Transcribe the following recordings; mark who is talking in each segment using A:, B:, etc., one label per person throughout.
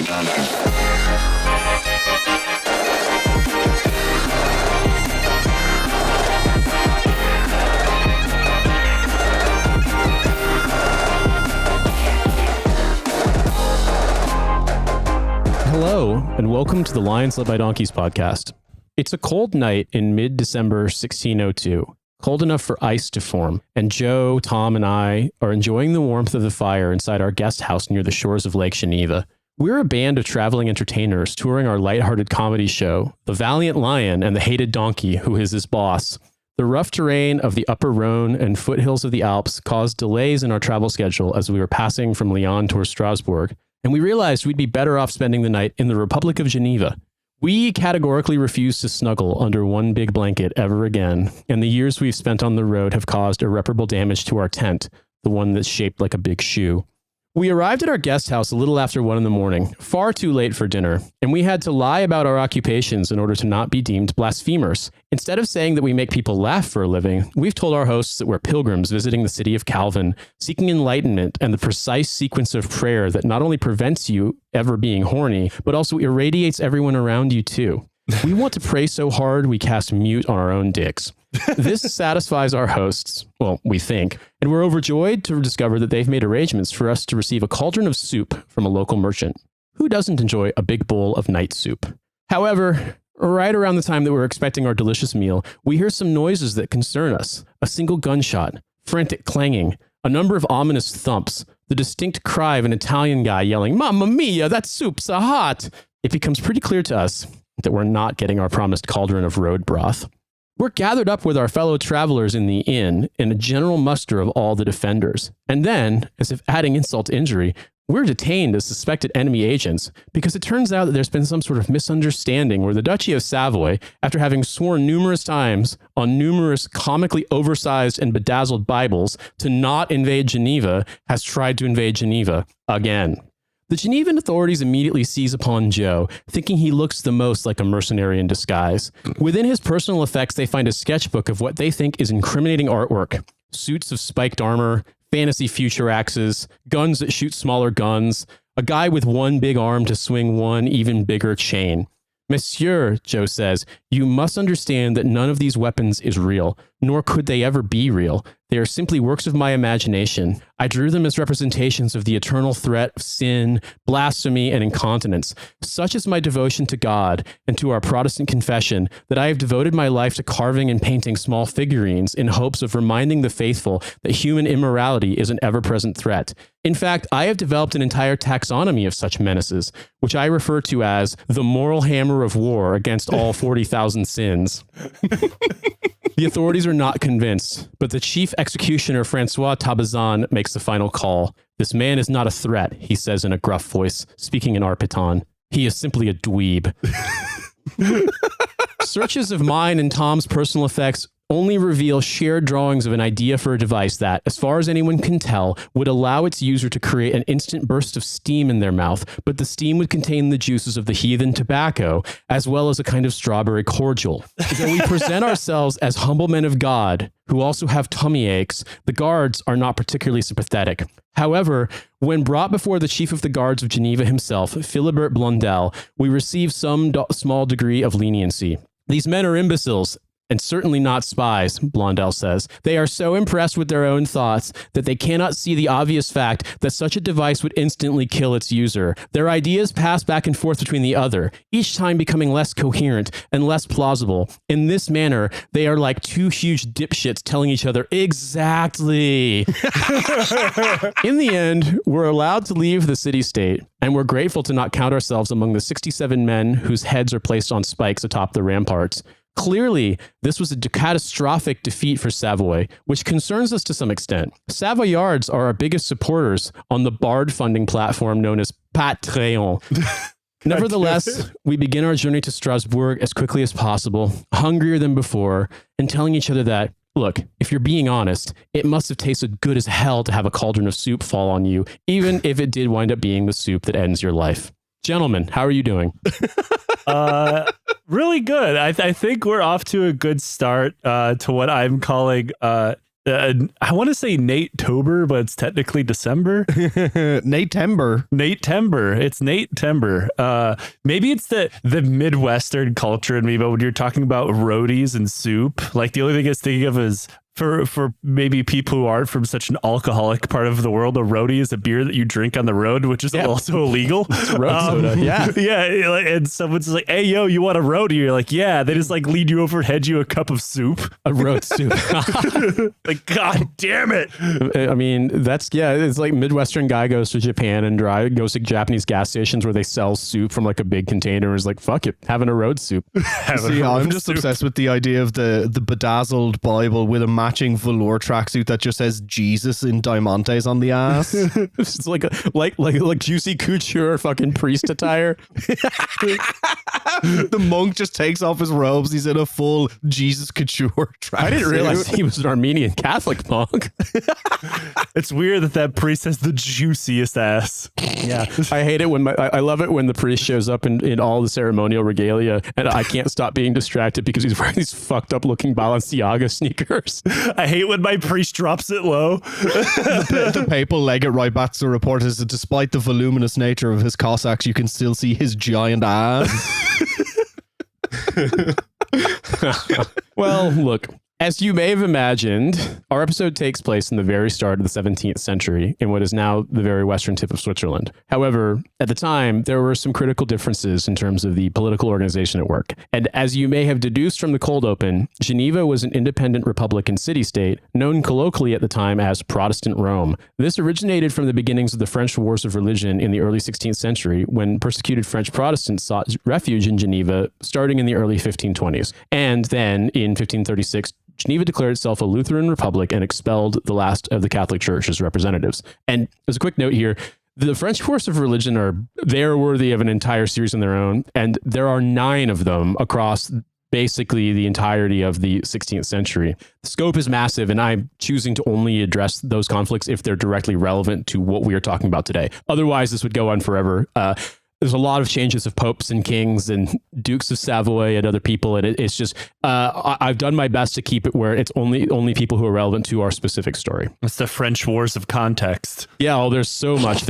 A: Hello, and welcome to the Lions Led by Donkeys podcast. It's a cold night in mid-December 1602, cold enough for ice to form, and Joe, Tom, and I are enjoying the warmth of the fire inside our guest house near the shores of Lake Geneva. We're a band of traveling entertainers touring our lighthearted comedy show, The Valiant Lion and the Hated Donkey, who is his boss. The rough terrain of the Upper Rhone and foothills of the Alps caused delays in our travel schedule as we were passing from Lyon towards Strasbourg, and we realized we'd be better off spending the night in the Republic of Geneva. We categorically refuse to snuggle under one big blanket ever again, and the years we've spent on the road have caused irreparable damage to our tent, the one that's shaped like a big shoe. We arrived at our guest house a little after 1 a.m, far too late for dinner, and we had to lie about our occupations in order to not be deemed blasphemers. Instead of saying that we make people laugh for a living, we've told our hosts that we're pilgrims visiting the city of Calvin, seeking enlightenment and the precise sequence of prayer that not only prevents you ever being horny, but also irradiates everyone around you too. We want to pray so hard we cast mute on our own dicks. This satisfies our hosts, well, we think, and we're overjoyed to discover that they've made arrangements for us to receive a cauldron of soup from a local merchant. Who doesn't enjoy a big bowl of night soup? However, right around the time that we're expecting our delicious meal, we hear some noises that concern us. A single gunshot, frantic clanging, a number of ominous thumps, the distinct cry of an Italian guy yelling, "Mamma mia, that soup's a hot!" It becomes pretty clear to us that we're not getting our promised cauldron of road broth. We're gathered up with our fellow travelers in the inn in a general muster of all the defenders. And then, as if adding insult to injury, we're detained as suspected enemy agents because it turns out that there's been some sort of misunderstanding where the Duchy of Savoy, after having sworn numerous times on numerous comically oversized and bedazzled Bibles to not invade Geneva, has tried to invade Geneva again. The Genevan authorities immediately seize upon Joe, thinking he looks the most like a mercenary in disguise. Within his personal effects, they find a sketchbook of what they think is incriminating artwork. Suits of spiked armor, fantasy future axes, guns that shoot smaller guns, a guy with one big arm to swing one even bigger chain. "Monsieur," Joe says, "you must understand that none of these weapons is real, nor could they ever be real. They are simply works of my imagination. I drew them as representations of the eternal threat of sin, blasphemy, and incontinence. Such is my devotion to God and to our Protestant confession that I have devoted my life to carving and painting small figurines in hopes of reminding the faithful that human immorality is an ever-present threat. In fact, I have developed an entire taxonomy of such menaces, which I refer to as the moral hammer of war against all 40,000 sins." The authorities are not convinced, but the chief executioner, Francois Tabazan, makes the final call. "This man is not a threat," he says in a gruff voice, speaking in Arpiton. "He is simply a dweeb." Searches of mine and Tom's personal effects only reveal shared drawings of an idea for a device that, as far as anyone can tell, would allow its user to create an instant burst of steam in their mouth, but the steam would contain the juices of the heathen tobacco, as well as a kind of strawberry cordial. Though we present ourselves as humble men of God, who also have tummy aches, the guards are not particularly sympathetic. However, when brought before the chief of the guards of Geneva himself, Philibert Blondel, we receive some small degree of leniency. "These men are imbeciles, and certainly not spies," Blondel says. "They are so impressed with their own thoughts that they cannot see the obvious fact that such a device would instantly kill its user. Their ideas pass back and forth between the other, each time becoming less coherent and less plausible. In this manner, they are like two huge dipshits telling each other, 'Exactly.'" In the end, we're allowed to leave the city-state, and we're grateful to not count ourselves among the 67 men whose heads are placed on spikes atop the ramparts. Clearly, this was a catastrophic defeat for Savoy, which concerns us to some extent. Savoyards are our biggest supporters on the Bard funding platform known as Patreon. Nevertheless, we begin our journey to Strasbourg as quickly as possible, hungrier than before, and telling each other that, look, if you're being honest, it must have tasted good as hell to have a cauldron of soup fall on you, even if it did wind up being the soup that ends your life. Gentlemen, how are you doing?
B: Really good. I think we're off to a good start to what I'm calling I want to say Nate-tober, but it's technically December.
C: Nate-tember.
B: Nate-tember. It's Nate-tember. Maybe it's the Midwestern culture in me, but when you're talking about roadies and soup, like the only thing I was thinking of is for maybe people who aren't from such an alcoholic part of the world, a roadie is a beer that you drink on the road, which is also illegal.
A: It's road soda.
B: Yeah. And someone's like, hey, yo, you want a roadie? You're like, yeah. They just like lead you over and head you a cup of soup.
A: A road soup.
B: Like, God damn it.
A: I mean, it's like Midwestern guy goes to Japan and goes to Japanese gas stations where they sell soup from like a big container and is like, fuck it, having a road soup.
C: I'm just obsessed with the idea of the bedazzled Bible with a matching velour tracksuit that just says Jesus in diamantes on the ass.
A: It's like Juicy Couture fucking priest attire.
C: The monk just takes off his robes. He's in a full Jesus Couture tracksuit.
A: I didn't realize he was an Armenian Catholic monk.
B: It's weird that priest has the juiciest ass.
A: Yeah, I hate it when I love it when the priest shows up in all the ceremonial regalia, and I can't stop being distracted because he's wearing these fucked up looking Balenciaga sneakers.
B: I hate when my priest drops it low.
C: The papal legate write-backs to report is that despite the voluminous nature of his Cossacks, you can still see his giant ass.
A: Well, look. As you may have imagined, our episode takes place in the very start of the 17th century in what is now the very western tip of Switzerland. However, at the time, there were some critical differences in terms of the political organization at work. And as you may have deduced from the cold open, Geneva was an independent republican city-state known colloquially at the time as Protestant Rome. This originated from the beginnings of the French Wars of Religion in the early 16th century when persecuted French Protestants sought refuge in Geneva starting in the early 1520s. And then in 1536, Geneva declared itself a Lutheran republic and expelled the last of the Catholic Church as representatives. And as a quick note here, the French Wars of Religion they're worthy of an entire series on their own. And there are 9 of them across basically the entirety of the 16th century. The scope is massive, and I'm choosing to only address those conflicts if they're directly relevant to what we are talking about today. Otherwise, this would go on forever. There's a lot of changes of popes and kings and dukes of Savoy and other people. And it's just, I've done my best to keep it where it's only people who are relevant to our specific story.
B: It's the French Wars of context.
A: Yeah. There's so much.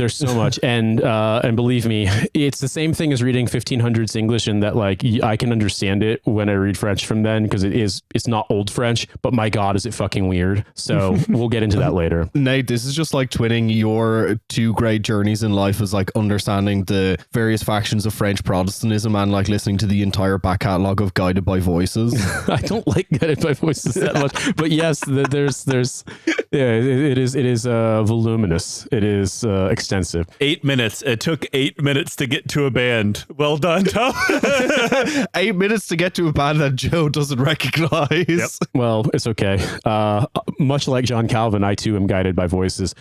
A: And believe me, it's the same thing as reading 1500s English in that like, I can understand it when I read French from then because it's not old French, but my God, is it fucking weird. So we'll get into that later.
C: Nate, this is just like twinning your 2 great journeys in life as like understanding the various factions of French Protestantism and like listening to the entire back catalogue of Guided by Voices.
A: I don't like Guided by Voices that much, but yes, it is voluminous. It is extensive.
B: 8 minutes. It took 8 minutes to get to a band. Well done, Tom.
C: 8 minutes to get to a band that Joe doesn't recognize.
B: Yep.
A: Well, it's okay. Much like John Calvin, I too am guided by voices.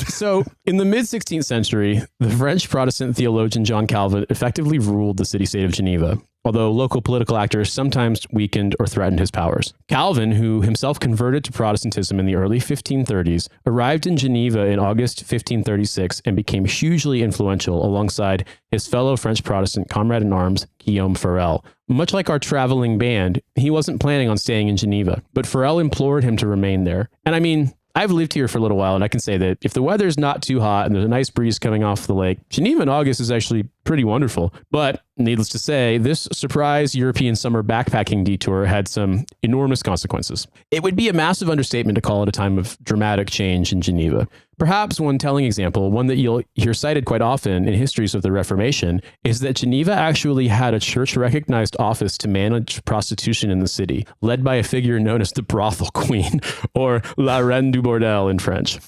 A: So in the mid 16th century, the French Protestant theologian John Calvin effectively ruled the city-state of Geneva, although local political actors sometimes weakened or threatened his powers. Calvin, who himself converted to Protestantism in the early 1530s, arrived in Geneva in August 1536 and became hugely influential alongside his fellow French Protestant comrade-in-arms, Guillaume Farel. Much like our traveling band, he wasn't planning on staying in Geneva, but Farel implored him to remain there. And I mean, I've lived here for a little while, and I can say that if the weather's not too hot and there's a nice breeze coming off the lake, Geneva in August is actually pretty wonderful. But needless to say, this surprise European summer backpacking detour had some enormous consequences. It would be a massive understatement to call it a time of dramatic change in Geneva. Perhaps one telling example, one that you'll hear cited quite often in histories of the Reformation, is that Geneva actually had a church-recognized office to manage prostitution in the city, led by a figure known as the brothel queen, or la reine du bordel in French.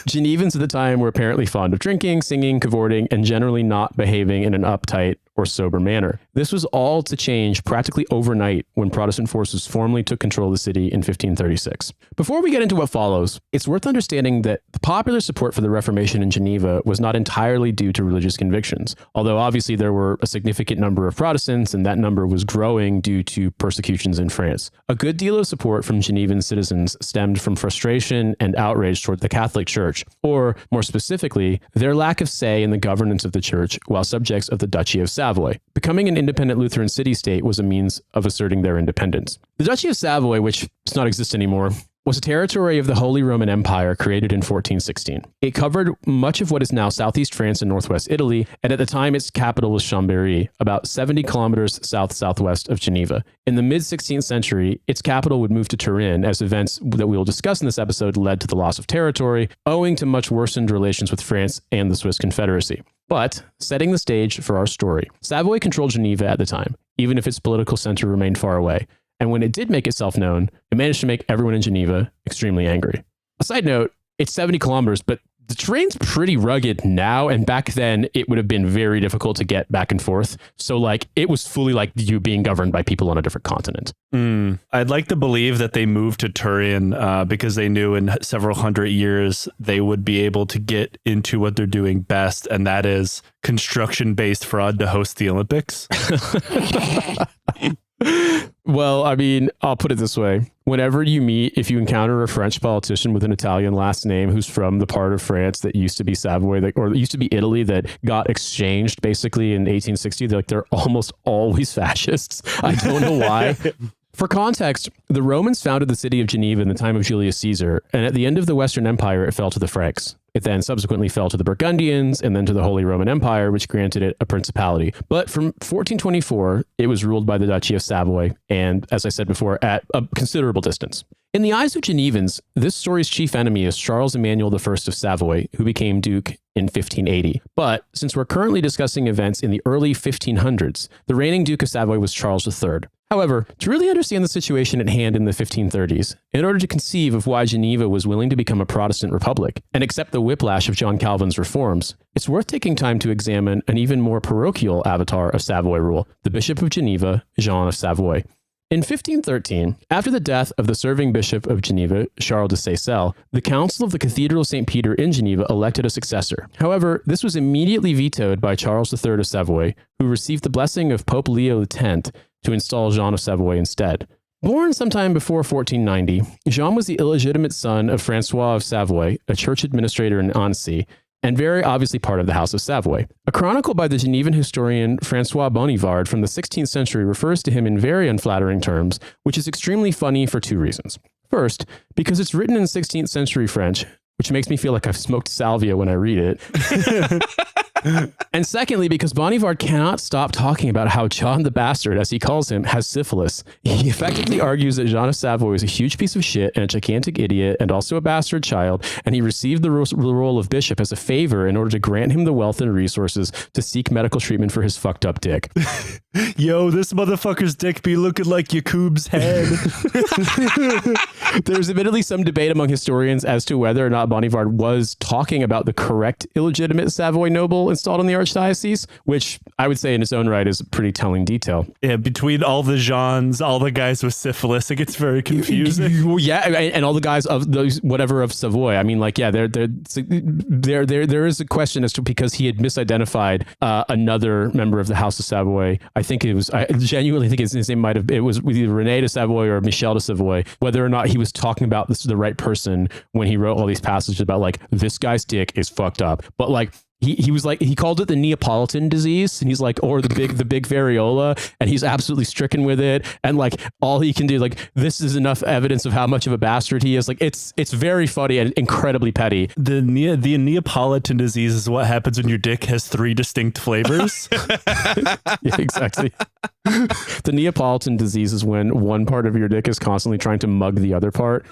A: Genevans at the time were apparently fond of drinking, singing, cavorting, and generally not behaving in an uptight or sober manner. This was all to change practically overnight when Protestant forces formally took control of the city in 1536. Before we get into what follows, it's worth understanding that the popular support for the Reformation in Geneva was not entirely due to religious convictions, although obviously there were a significant number of Protestants and that number was growing due to persecutions in France. A good deal of support from Genevan citizens stemmed from frustration and outrage toward the Catholic Church, or more specifically, their lack of say in the governance of the Church while subjects of the Duchy of Savoy. Becoming an independent Lutheran city-state was a means of asserting their independence. The Duchy of Savoy, which does not exist anymore, was a territory of the Holy Roman Empire created in 1416. It covered much of what is now southeast France and northwest Italy, and at the time its capital was Chambéry, about 70 kilometers south-southwest of Geneva. In the mid-16th century, its capital would move to Turin as events that we will discuss in this episode led to the loss of territory, owing to much worsened relations with France and the Swiss Confederacy. But, setting the stage for our story, Savoy controlled Geneva at the time, even if its political center remained far away. And when it did make itself known, it managed to make everyone in Geneva extremely angry. A side note, it's 70 kilometers, but the terrain's pretty rugged now, and back then it would have been very difficult to get back and forth. So like it was fully like you being governed by people on a different continent.
B: I'd like to believe that they moved to Turin because they knew in several hundred years they would be able to get into what they're doing best, and that is construction-based fraud to host the Olympics.
A: Well, I mean, I'll put it this way. Whenever you meet, if you encounter a French politician with an Italian last name who's from the part of France that used to be Savoy, or used to be Italy, that got exchanged basically in 1860, they're almost always fascists. I don't know why. For context, the Romans founded the city of Geneva in the time of Julius Caesar, and at the end of the Western Empire, it fell to the Franks. It then subsequently fell to the Burgundians and then to the Holy Roman Empire, which granted it a principality. But from 1424, it was ruled by the Duchy of Savoy, and as I said before, at a considerable distance. In the eyes of Genevans, this story's chief enemy is Charles Emmanuel I of Savoy, who became Duke in 1580. But since we're currently discussing events in the early 1500s, the reigning Duke of Savoy was Charles III. However, to really understand the situation at hand in the 1530s, in order to conceive of why Geneva was willing to become a Protestant republic and accept the whiplash of John Calvin's reforms, it's worth taking time to examine an even more parochial avatar of Savoy rule, the Bishop of Geneva, Jean of Savoy. In 1513, after the death of the serving Bishop of Geneva, Charles de Seyssel, the Council of the Cathedral of St. Peter in Geneva elected a successor. However, this was immediately vetoed by Charles III of Savoy, who received the blessing of Pope Leo X to install Jean of Savoy instead. Born sometime before 1490, Jean was the illegitimate son of Francois of Savoy, a church administrator in Annecy, and very obviously part of the House of Savoy. A chronicle by the Genevan historian Francois Bonivard from the 16th century refers to him in very unflattering terms, which is extremely funny for two reasons. First, because it's written in 16th century French, which makes me feel like I've smoked salvia when I read it. And secondly, because Bonivard cannot stop talking about how John the Bastard, as he calls him, has syphilis. He effectively argues that Jean of Savoy was a huge piece of shit and a gigantic idiot and also a bastard child, and he received the role of bishop as a favor in order to grant him the wealth and resources to seek medical treatment for his fucked up dick.
B: Yo, this motherfucker's dick be looking like Yakub's head.
A: There's admittedly some debate among historians as to whether or not Bonivard was talking about the correct illegitimate Savoy noble installed in the archdiocese, which I would say in its own right is a pretty telling detail.
B: Yeah, between all the Jeans, all the guys with syphilis, it gets very confusing.
A: Yeah, and all the guys of those whatever of Savoy. I mean, like, yeah, there is a question as to because he had misidentified another member of the House of Savoy. I genuinely think his name it was either René de Savoy or Michel de Savoy, whether or not he was talking about the right person when he wrote all these passages about like, this guy's dick is fucked up. But like, he was like, he called it the Neapolitan disease, and he's like, or the big variola, and he's absolutely stricken with it. And like, all he can do, like, this is enough evidence of how much of a bastard he is. Like, it's very funny and incredibly petty.
B: The Neapolitan disease is what happens when your dick has 3 distinct flavors.
A: Yeah, exactly. The Neapolitan disease is when one part of your dick is constantly trying to mug the other part.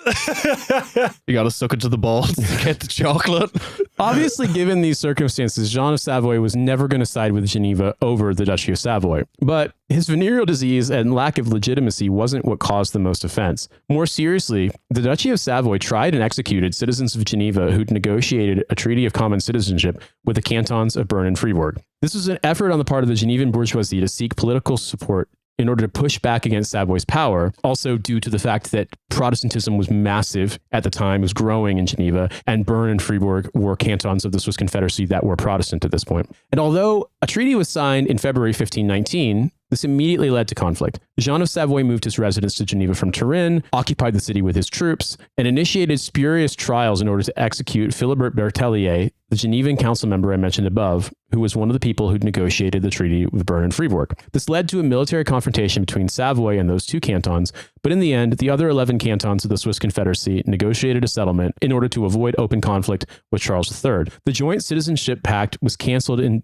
C: You got to suck it to the balls to get the chocolate.
A: Obviously, given these circumstances, Jean of Savoy was never going to side with Geneva over the Duchy of Savoy. But his venereal disease and lack of legitimacy wasn't what caused the most offense. More seriously, the Duchy of Savoy tried and executed citizens of Geneva who'd negotiated a treaty of common citizenship with the cantons of Bern and Fribourg. This was an effort on the part of the Genevan bourgeoisie to seek political support in order to push back against Savoy's power, also due to the fact that Protestantism was massive at the time, was growing in Geneva, and Bern and Fribourg were cantons of the Swiss Confederacy that were Protestant at this point. And although a treaty was signed in February 1519, this immediately led to conflict. Jean of Savoy moved his residence to Geneva from Turin, occupied the city with his troops, and initiated spurious trials in order to execute Philibert Berthelier, the Genevan council member I mentioned above, who was one of the people who negotiated the treaty with Bern and Fribourg. This led to a military confrontation between Savoy and those two cantons, but in the end, the other 11 cantons of the Swiss Confederacy negotiated a settlement in order to avoid open conflict with Charles III. The Joint Citizenship Pact was cancelled in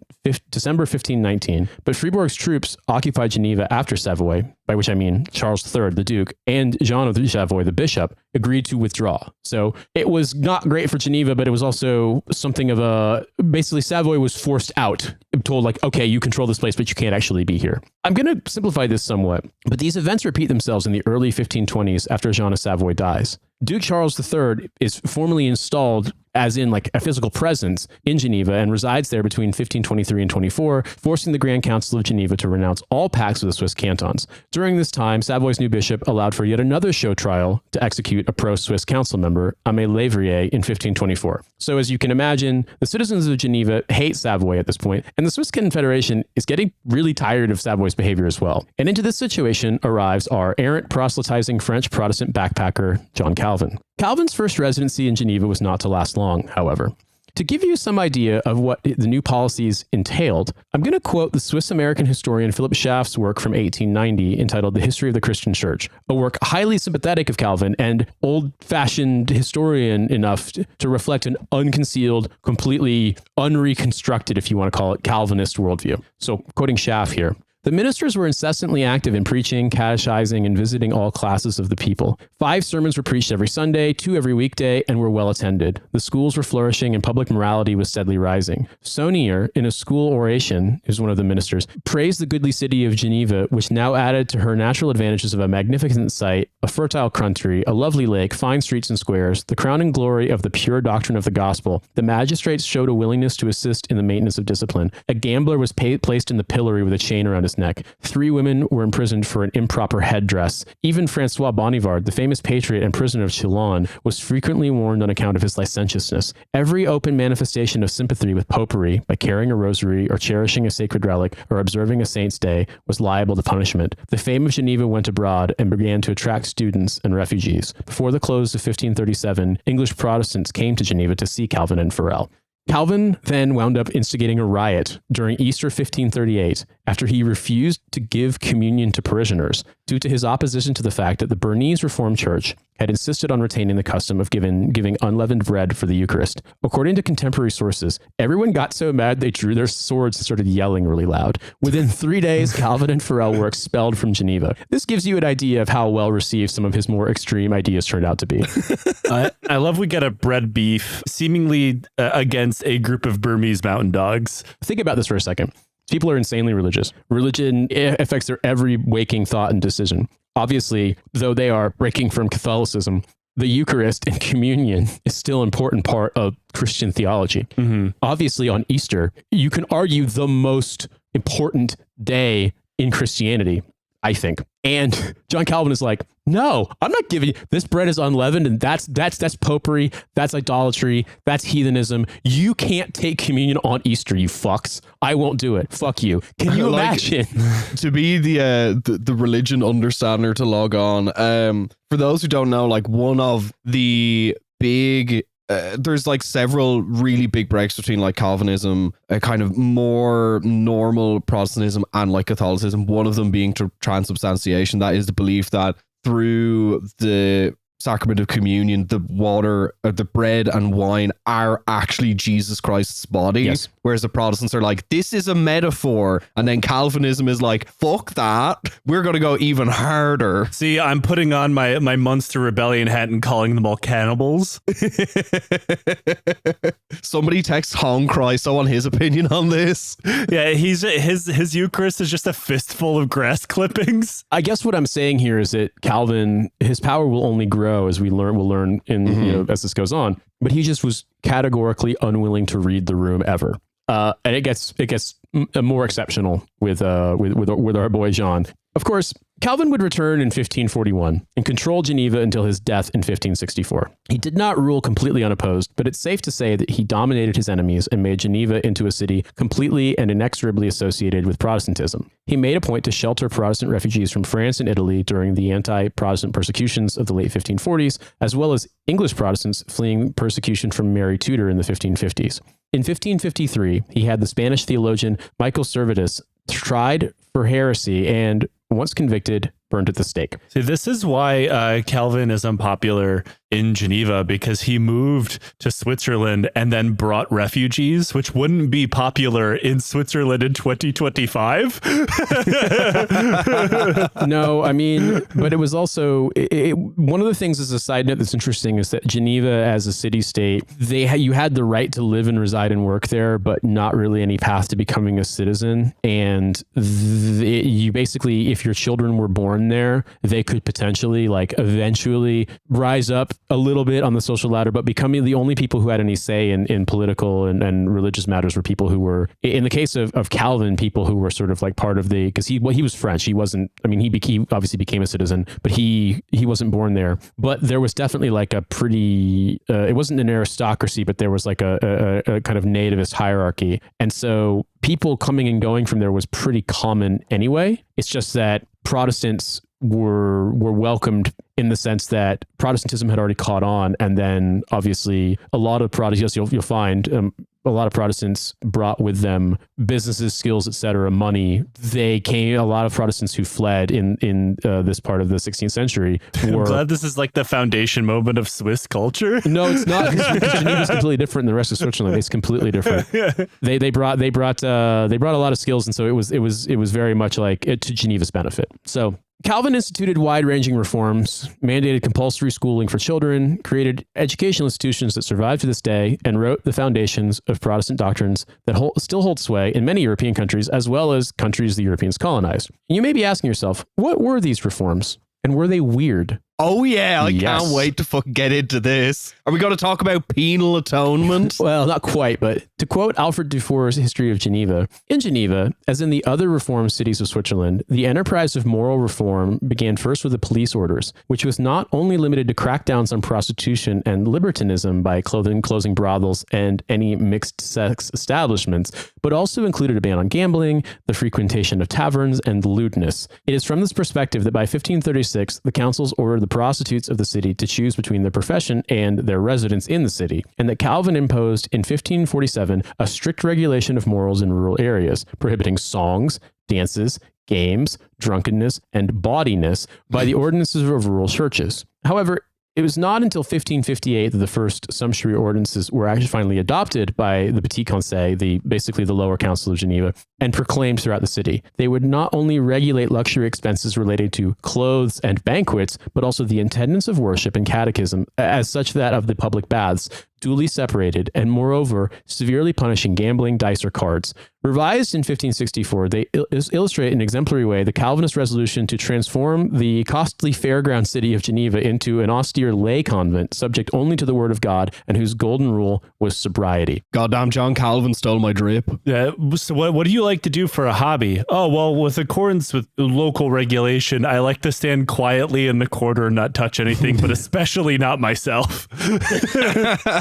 A: December 1519, but Fribourg's troops occupied Geneva after Savoy, by which I mean Charles III, the Duke, and Jean of Savoy, the Bishop, agreed to withdraw. So it was not great for Geneva, but it was also something of basically Savoy was forced out, told like, okay, you control this place, but you can't actually be here. I'm going to simplify this somewhat, but these events repeat themselves in the early 1520s after Jean of Savoy dies. Duke Charles III is formally installed as in like a physical presence in Geneva and resides there between 1523 and 24, forcing the Grand Council of Geneva to renounce all pacts with the Swiss cantons. During this time, Savoy's new bishop allowed for yet another show trial to execute a pro-Swiss council member, Aimé Lévrier, in 1524. So as you can imagine, the citizens of Geneva hate Savoy at this point, and the Swiss Confederation is getting really tired of Savoy's behavior as well. And into this situation arrives our errant proselytizing French Protestant backpacker, John Calvin. Calvin's first residency in Geneva was not to last long, however. To give you some idea of what the new policies entailed, I'm going to quote the Swiss-American historian Philip Schaff's work from 1890 entitled The History of the Christian Church, a work highly sympathetic of Calvin and old-fashioned historian enough to reflect an unconcealed, completely unreconstructed, if you want to call it, Calvinist worldview. So, quoting Schaff here. The ministers were incessantly active in preaching, catechizing, and visiting all classes of the people. 5 sermons were preached every Sunday, 2 every weekday, and were well attended. The schools were flourishing, and public morality was steadily rising. Saunier, in a school oration, who's one of the ministers, praised the goodly city of Geneva, which now added to her natural advantages of a magnificent site, a fertile country, a lovely lake, fine streets and squares, the crowning glory of the pure doctrine of the gospel. The magistrates showed a willingness to assist in the maintenance of discipline. A gambler was placed in the pillory with a chain around his neck. 3 women were imprisoned for an improper headdress. Even Francois Bonivard, the famous patriot and prisoner of Chillon, was frequently warned on account of his licentiousness. Every open manifestation of sympathy with popery, by carrying a rosary or cherishing a sacred relic or observing a saint's day, was liable to punishment. The fame of Geneva went abroad and began to attract students and refugees. Before the close of 1537, English Protestants came to Geneva to see Calvin and Farel. Calvin then wound up instigating a riot during Easter 1538 after he refused to give communion to parishioners due to his opposition to the fact that the Bernese Reformed Church had insisted on retaining the custom of giving unleavened bread for the Eucharist. According to contemporary sources, everyone got so mad they drew their swords and started yelling really loud. Within 3 days, Calvin and Farel were expelled from Geneva. This gives you an idea of how well received some of his more extreme ideas turned out to be.
B: I love we get a bread beef seemingly against a group of Burmese mountain dogs.
A: Think about this for a second. People are insanely religious. Religion affects their every waking thought and decision. Obviously, though they are breaking from Catholicism, the Eucharist and communion is still an important part of Christian theology. Mm-hmm. Obviously, on Easter, you can argue the most important day in Christianity, I think. And John Calvin is like, no, I'm not giving you this bread is unleavened, and that's popery, that's idolatry, that's heathenism. You can't take communion on Easter, you fucks. I won't do it. Fuck you. Can you imagine?
C: To be the religion understander to log on. For those who don't know, like one of the big there's like several really big breaks between like Calvinism, a kind of more normal Protestantism, and like Catholicism. One of them being transubstantiation. That is the belief that through the sacrament of communion, the water, the bread and wine are actually Jesus Christ's body.
A: Yes.
C: Whereas the Protestants are like, this is a metaphor. And then Calvinism is like, fuck that. We're going to go even harder.
B: See, I'm putting on my Munster Rebellion hat and calling them all cannibals.
C: Somebody text Hong Christ on his opinion on this.
B: Yeah, his Eucharist is just a fistful of grass clippings.
A: I guess what I'm saying here is that Calvin, his power will only grow as we'll learn in as this goes on. But he just was categorically unwilling to read the room ever. And it gets more exceptional with our boy Jean. Of course, Calvin would return in 1541 and control Geneva until his death in 1564. He did not rule completely unopposed, but it's safe to say that he dominated his enemies and made Geneva into a city completely and inexorably associated with Protestantism. He made a point to shelter Protestant refugees from France and Italy during the anti-Protestant persecutions of the late 1540s, as well as English Protestants fleeing persecution from Mary Tudor in the 1550s. In 1553, he had the Spanish theologian Michael Servetus tried for heresy and, once convicted, burned at the stake.
B: See, this is why Calvin is unpopular in Geneva, because he moved to Switzerland and then brought refugees, which wouldn't be popular in Switzerland in 2025.
A: No, I mean, but it was also one of the things as a side note that's interesting is that Geneva as a city-state, you had the right to live and reside and work there, but not really any path to becoming a citizen. And you basically, if your children were born there, they could potentially eventually rise up a little bit on the social ladder, but becoming the only people who had any say in political and religious matters were people who were, in the case of Calvin, people who were sort of like part of the, because he was French. He wasn't, I mean, he obviously became a citizen, but he wasn't born there. But there was definitely like a pretty, it wasn't an aristocracy, but there was like a kind of nativist hierarchy. And so people coming and going from there was pretty common anyway. It's just that Protestants were welcomed in the sense that Protestantism had already caught on, and then obviously a lot of Protestants, you'll find a lot of Protestants brought with them businesses, skills, etc., money. A lot of Protestants who fled in this part of the 16th century.
B: I'm glad this is like the foundation moment of Swiss culture.
A: No, it's not, because Geneva is completely different than the rest of Switzerland. It's completely different. They brought a lot of skills, and so it was very much like to Geneva's benefit. So Calvin instituted wide-ranging reforms, mandated compulsory schooling for children, created educational institutions that survive to this day, and wrote the foundations of Protestant doctrines that still hold sway in many European countries, as well as countries the Europeans colonized. And you may be asking yourself, what were these reforms? And were they weird?
C: Oh yeah, I can't wait to fucking get into this. Are we going to talk about penal atonement?
A: Well, not quite, but to quote Alfred Dufour's History of Geneva, in Geneva, as in the other reformed cities of Switzerland, the enterprise of moral reform began first with the police orders, which was not only limited to crackdowns on prostitution and libertinism by closing brothels and any mixed-sex establishments, but also included a ban on gambling, the frequentation of taverns, and lewdness. It is from this perspective that by 1536, the councils ordered the prostitutes of the city to choose between their profession and their residence in the city, and that Calvin imposed in 1547 a strict regulation of morals in rural areas, prohibiting songs, dances, games, drunkenness, and bawdiness by the ordinances of rural churches. However, it was not until 1558 that the first sumptuary ordinances were actually finally adopted by the Petit Conseil, basically the lower council of Geneva, and proclaimed throughout the city. They would not only regulate luxury expenses related to clothes and banquets, but also the attendance of worship and catechism, as such that of the public baths, duly separated, and moreover, severely punishing gambling, dice, or cards. Revised in 1564, they illustrate in an exemplary way the Calvinist resolution to transform the costly fairground city of Geneva into an austere lay convent, subject only to the word of God, and whose golden rule was sobriety.
C: Goddamn John Calvin stole my drip.
B: Yeah. So what do you like to do for a hobby? Oh, well, with accordance with local regulation, I like to stand quietly in the corner and not touch anything, but especially not myself.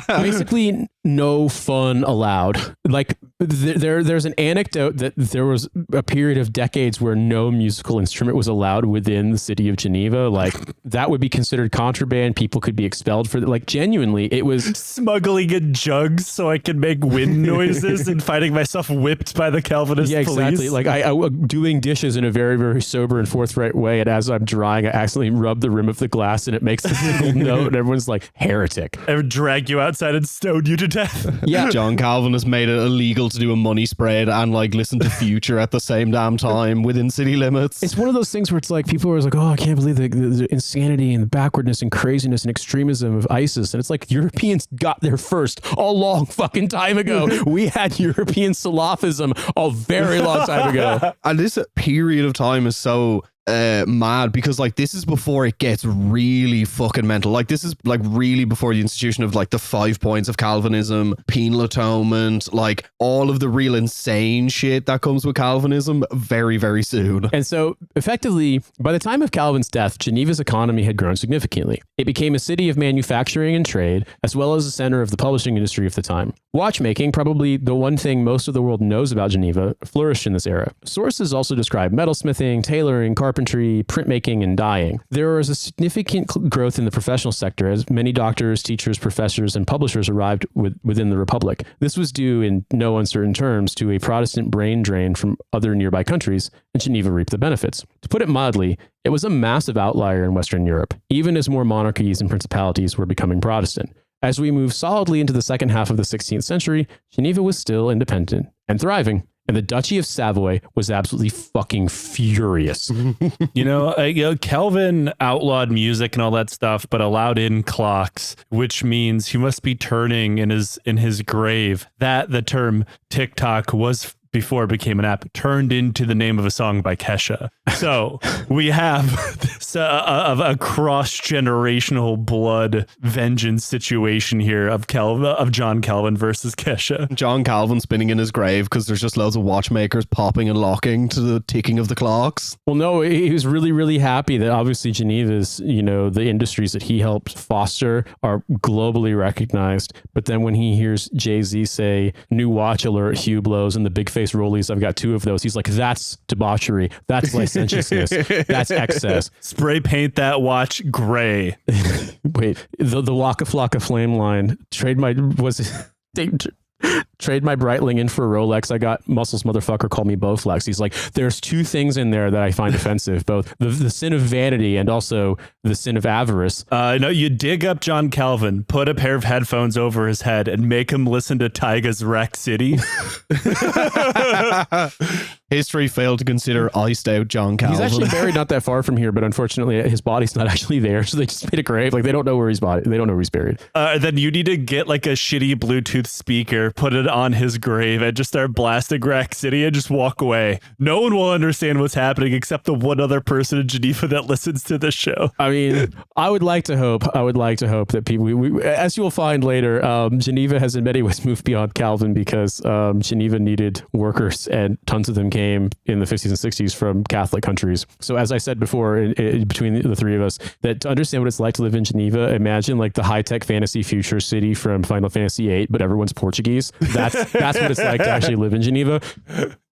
A: Basically, no fun allowed. Like there's an anecdote that there was a period of decades where no musical instrument was allowed within the city of Geneva. Like that would be considered contraband. People could be expelled for that. Like genuinely, it was
B: smuggling in jugs so I could make wind noises and finding myself whipped by the Calvinist police.
A: Exactly. Like I doing dishes in a very, very sober and forthright way. And as I'm drying, I accidentally rub the rim of the glass and it makes a single note. And everyone's like, heretic.
B: I would drag you outside and stone you to death.
A: Yeah.
C: John Calvin has made it illegal to do a money spread and like listen to Future at the same damn time within city limits.
A: It's one of those things where it's like people are like, oh, I can't believe the insanity and the backwardness and craziness and extremism of ISIS. And it's like Europeans got there first a long fucking time ago. We had European Salafism a very long time ago.
C: And this period of time is so mad because like this is before it gets really fucking mental. Like this is like really before the institution of like the 5 points of Calvinism, penal atonement, like all of the real insane shit that comes with Calvinism very, very soon.
A: And so effectively, by the time of Calvin's death, Geneva's economy had grown significantly. It became a city of manufacturing and trade, as well as a center of the publishing industry of the time. Watchmaking, probably the one thing most of the world knows about Geneva, flourished in this era. Sources also describe metalsmithing, tailoring, carpentry, printmaking, and dyeing. There was a significant growth in the professional sector as many doctors, teachers, professors, and publishers arrived within the Republic. This was due, in no uncertain terms, to a Protestant brain drain from other nearby countries, and Geneva reaped the benefits. To put it mildly, it was a massive outlier in Western Europe, even as more monarchies and principalities were becoming Protestant. As we move solidly into the second half of the 16th century, Geneva was still independent and thriving. And the Duchy of Savoy was absolutely fucking furious.
B: Calvin outlawed music and all that stuff, but allowed in clocks, which means he must be turning in his grave. That the term TikTok was, before it became an app, turned into the name of a song by Kesha. So we have a cross-generational blood vengeance situation here of John Calvin versus Kesha.
C: John Calvin spinning in his grave because there's just loads of watchmakers popping and locking to the ticking of the clocks.
A: Well, no, he was really, really happy that obviously Geneva's, the industries that he helped foster are globally recognized. But then when he hears Jay-Z say, "New watch alert, Hublots and the big face rollies, I've got 2 of those," he's like, that's debauchery. That's licentiousness. That's excess.
B: Spray paint that watch gray.
A: Wait, the Waka Flocka Flame line. Trade my Breitling in for a Rolex. I got Muscles motherfucker call me Bowflex. He's like, there's 2 things in there that I find offensive, both the sin of vanity and also the sin of avarice.
B: No, you dig up John Calvin, put a pair of headphones over his head, and make him listen to Tyga's Wreck City.
C: History failed to consider iced out John Calvin.
A: He's actually buried not that far from here, but unfortunately his body's not actually there, so they just made a grave. Like they don't know where he's buried.
B: Then you need to get like a shitty Bluetooth speaker, put it on his grave, and just start blasting Wreck City and just walk away. No one will understand what's happening except the one other person in Geneva that listens to this show.
A: I mean, I would like to hope that people, as you will find later, Geneva has in many ways moved beyond Calvin because Geneva needed workers, and tons of them came in the 50s and 60s from Catholic countries. So as I said before, between the 3 of us, that to understand what it's like to live in Geneva, imagine like the high-tech fantasy future city from Final Fantasy VIII, but everyone's Portuguese. That's what it's like to actually live in Geneva.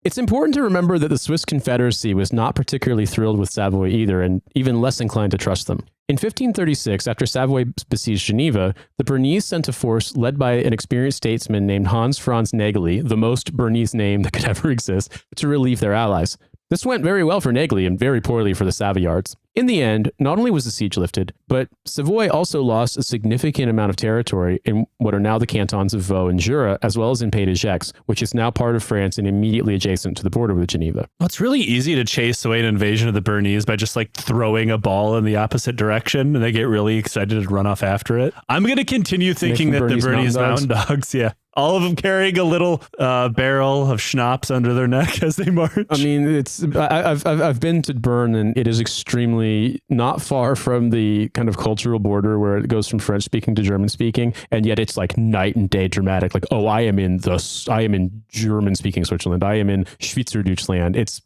A: It's important to remember that the Swiss Confederacy was not particularly thrilled with Savoy either, and even less inclined to trust them. In 1536, after Savoy besieged Geneva, the Bernese sent a force led by an experienced statesman named Hans Franz Nageli, the most Bernese name that could ever exist, to relieve their allies. This went very well for Nageli and very poorly for the Savoyards. In the end, not only was the siege lifted, but Savoy also lost a significant amount of territory in what are now the cantons of Vaud and Jura, as well as in Pays de Gex, which is now part of France and immediately adjacent to the border with Geneva.
B: Well, it's really easy to chase away an invasion of the Bernese by just like throwing a ball in the opposite direction, and they get really excited to run off after it. I'm going to continue thinking that the Bernese mountain dogs, yeah. All of them carrying a little barrel of schnapps under their neck as they march.
A: I mean, I've been to Bern, and it is extremely not far from the kind of cultural border where it goes from French speaking to German speaking, and yet it's like night and day dramatic. Like, oh, I am in German speaking Switzerland. I am in Schweizerdeutschland. It's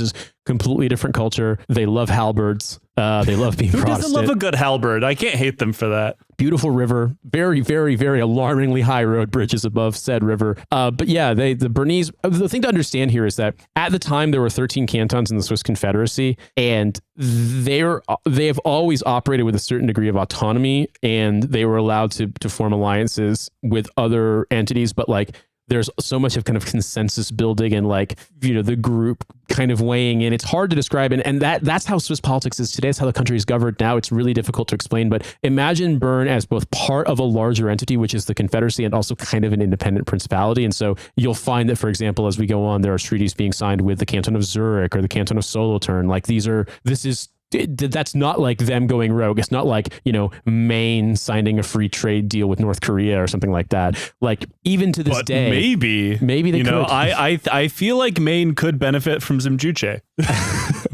A: a completely different culture. They love halberds. They love being Protestant.
B: Who doesn't love a good halberd? I can't hate them for that.
A: Beautiful river, very, very, very alarmingly high road bridges above said river. But yeah, the Bernese, the thing to understand here is that at the time there were 13 cantons in the Swiss Confederacy, and they have always operated with a certain degree of autonomy, and they were allowed to form alliances with other entities, but like there's so much of kind of consensus building and like, the group kind of weighing in. It's hard to describe. And that's how Swiss politics is today. It's how the country is governed now. It's really difficult to explain, but imagine Bern as both part of a larger entity, which is the Confederacy, and also kind of an independent principality. And so you'll find that, for example, as we go on, there are treaties being signed with the canton of Zurich or the canton of Solothurn. Like that's not like them going rogue. It's not like, Maine signing a free trade deal with North Korea or something like that. Like even to this day, maybe they could.
B: I feel like Maine could benefit from some juche.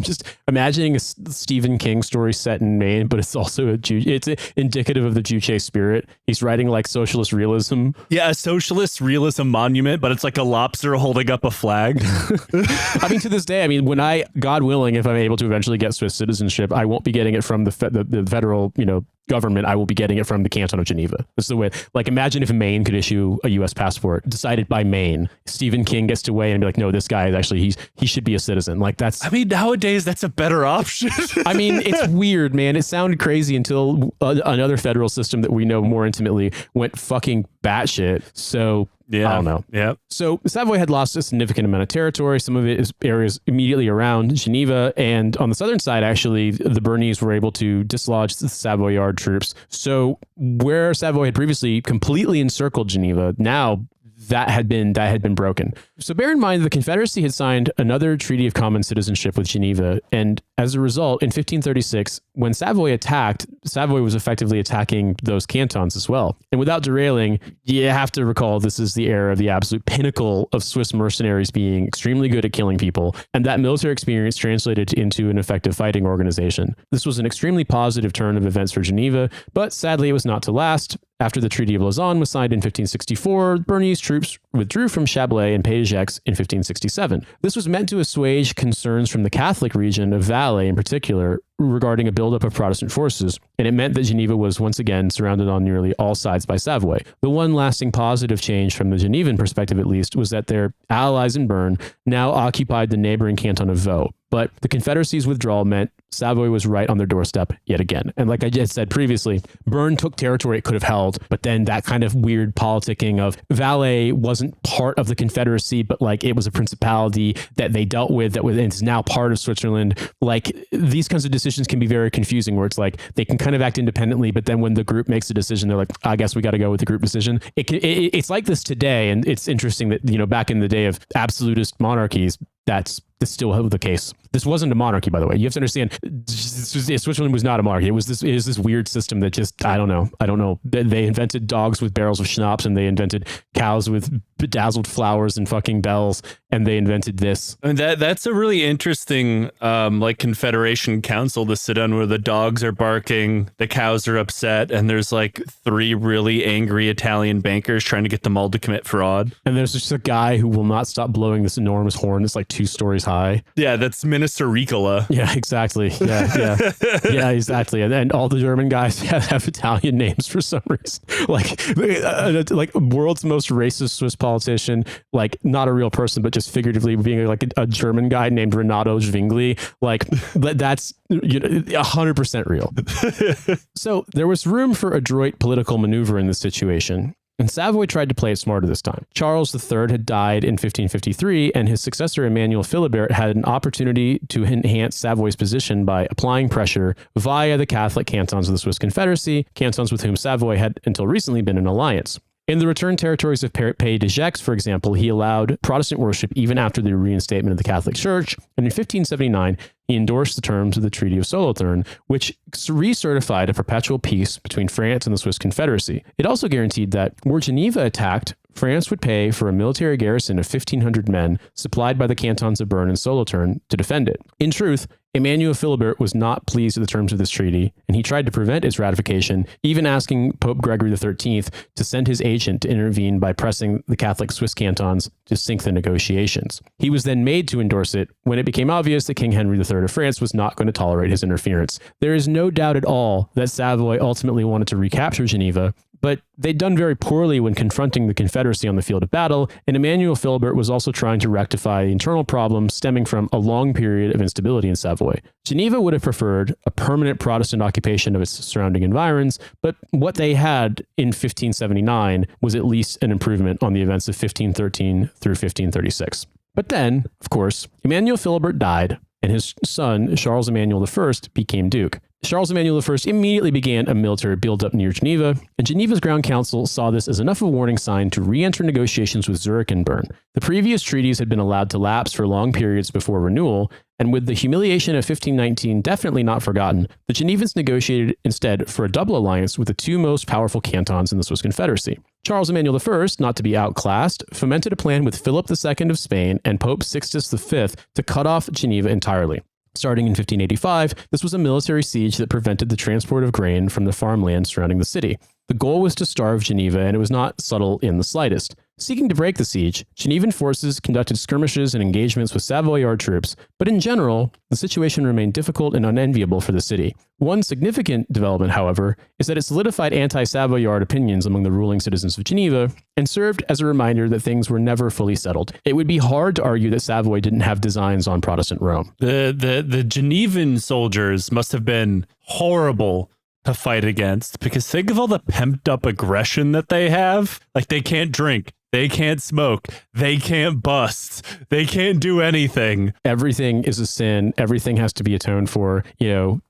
A: just imagining a Stephen King story set in Maine, but it's also it's indicative of the Juche spirit. He's writing like socialist realism.
B: Yeah, a socialist realism monument, but it's like a lobster holding up a flag.
A: I mean, to this day, I mean, when God willing, if I'm able to eventually get Swiss citizenship, I won't be getting it from the federal, government. I will be getting it from the Canton of Geneva. This is the way. Like, imagine if Maine could issue a U.S. passport decided by Maine. Stephen King gets to weigh in and be like, no, this guy is actually he should be a citizen. Like, that's.
B: I mean, nowadays that's a better option.
A: I mean, it's weird, man. It sounded crazy until another federal system that we know more intimately went fucking batshit. So. Yeah. I don't know.
B: Yeah.
A: So Savoy had lost a significant amount of territory. Some of it is areas immediately around Geneva. And on the southern side, actually, the Bernese were able to dislodge the Savoyard troops. So where Savoy had previously completely encircled Geneva, now that had been broken. So bear in mind, the Confederacy had signed another treaty of common citizenship with Geneva. And as a result, in 1536, when Savoy attacked, Savoy was effectively attacking those cantons as well. And without derailing, you have to recall this is the era of the absolute pinnacle of Swiss mercenaries being extremely good at killing people. And that military experience translated into an effective fighting organization. This was an extremely positive turn of events for Geneva, but sadly it was not to last. After the Treaty of Lausanne was signed in 1564, Bernese troops withdrew from Chablais and Pays de Gex in 1567. This was meant to assuage concerns from the Catholic region of Valais in particular regarding a buildup of Protestant forces, and it meant that Geneva was once again surrounded on nearly all sides by Savoy. The one lasting positive change from the Genevan perspective, at least, was that their allies in Bern now occupied the neighboring canton of Vaud. But the Confederacy's withdrawal meant Savoy was right on their doorstep yet again. And like I just said previously, Bern took territory it could have held, but then that kind of weird politicking of Valais wasn't part of the Confederacy, but like it was a principality that they dealt with that is now part of Switzerland. Like these kinds of decisions can be very confusing where it's like they can kind of act independently, but then when the group makes a decision, they're like, I guess we got to go with the group decision. It's like this today. And it's interesting that, back in the day of absolutist monarchies, that's still the case. This wasn't a monarchy, by the way. You have to understand, Switzerland was not a monarchy. It was this weird system that just, I don't know. They invented dogs with barrels of schnapps, and they invented cows with bedazzled flowers and fucking bells, and they invented this.
B: And that's a really interesting, Confederation Council to sit on, where the dogs are barking, the cows are upset, and there's like 3 really angry Italian bankers trying to get them all to commit fraud.
A: And there's just a guy who will not stop blowing this enormous horn that's like 2 stories high.
B: Yeah, that's Minister Ricola.
A: Yeah, exactly. Yeah. Yeah, exactly. And all the German guys have Italian names for some reason. Like world's most racist Swiss politician, like not a real person, but just figuratively being like a German guy named Renato Zwingli. Like that's 100% real. So there was room for adroit political maneuver in this situation. And Savoy tried to play it smarter this time. Charles III had died in 1553, and his successor Emmanuel Philibert had an opportunity to enhance Savoy's position by applying pressure via the Catholic cantons of the Swiss Confederacy, cantons with whom Savoy had until recently been in alliance. In the returned territories of Pays de Gex, for example, he allowed Protestant worship even after the reinstatement of the Catholic Church, and in 1579, he endorsed the terms of the Treaty of Soleure, which recertified a perpetual peace between France and the Swiss Confederacy. It also guaranteed that, were Geneva attacked, France would pay for a military garrison of 1,500 men supplied by the cantons of Bern and Solothurn to defend it. In truth, Emmanuel Philibert was not pleased with the terms of this treaty, and he tried to prevent its ratification, even asking Pope Gregory XIII to send his agent to intervene by pressing the Catholic Swiss cantons to sink the negotiations. He was then made to endorse it when it became obvious that King Henry III of France was not going to tolerate his interference. There is no doubt at all that Savoy ultimately wanted to recapture Geneva, but they'd done very poorly when confronting the Confederacy on the field of battle, and Emmanuel Philibert was also trying to rectify the internal problems stemming from a long period of instability in Savoy. Geneva would have preferred a permanent Protestant occupation of its surrounding environs, but what they had in 1579 was at least an improvement on the events of 1513 through 1536. But then, of course, Emmanuel Philibert died, and his son, Charles Emmanuel I, became Duke. Charles Emmanuel I immediately began a military buildup near Geneva, and Geneva's Ground Council saw this as enough of a warning sign to re-enter negotiations with Zurich and Bern. The previous treaties had been allowed to lapse for long periods before renewal, and with the humiliation of 1519 definitely not forgotten, the Genevans negotiated instead for a double alliance with the 2 most powerful cantons in the Swiss Confederacy. Charles Emmanuel I, not to be outclassed, fomented a plan with Philip II of Spain and Pope Sixtus V to cut off Geneva entirely. Starting in 1585, this was a military siege that prevented the transport of grain from the farmland surrounding the city. The goal was to starve Geneva, and it was not subtle in the slightest. Seeking to break the siege, Genevan forces conducted skirmishes and engagements with Savoyard troops, but in general, the situation remained difficult and unenviable for the city. One significant development, however, is that it solidified anti-Savoyard opinions among the ruling citizens of Geneva and served as a reminder that things were never fully settled. It would be hard to argue that Savoy didn't have designs on Protestant Rome.
B: The Genevan soldiers must have been horrible to fight against, because think of all the pent up aggression that they have. Like, they can't drink, they can't smoke, they can't bust, they can't do anything. Everything
A: is a sin. Everything has to be atoned for.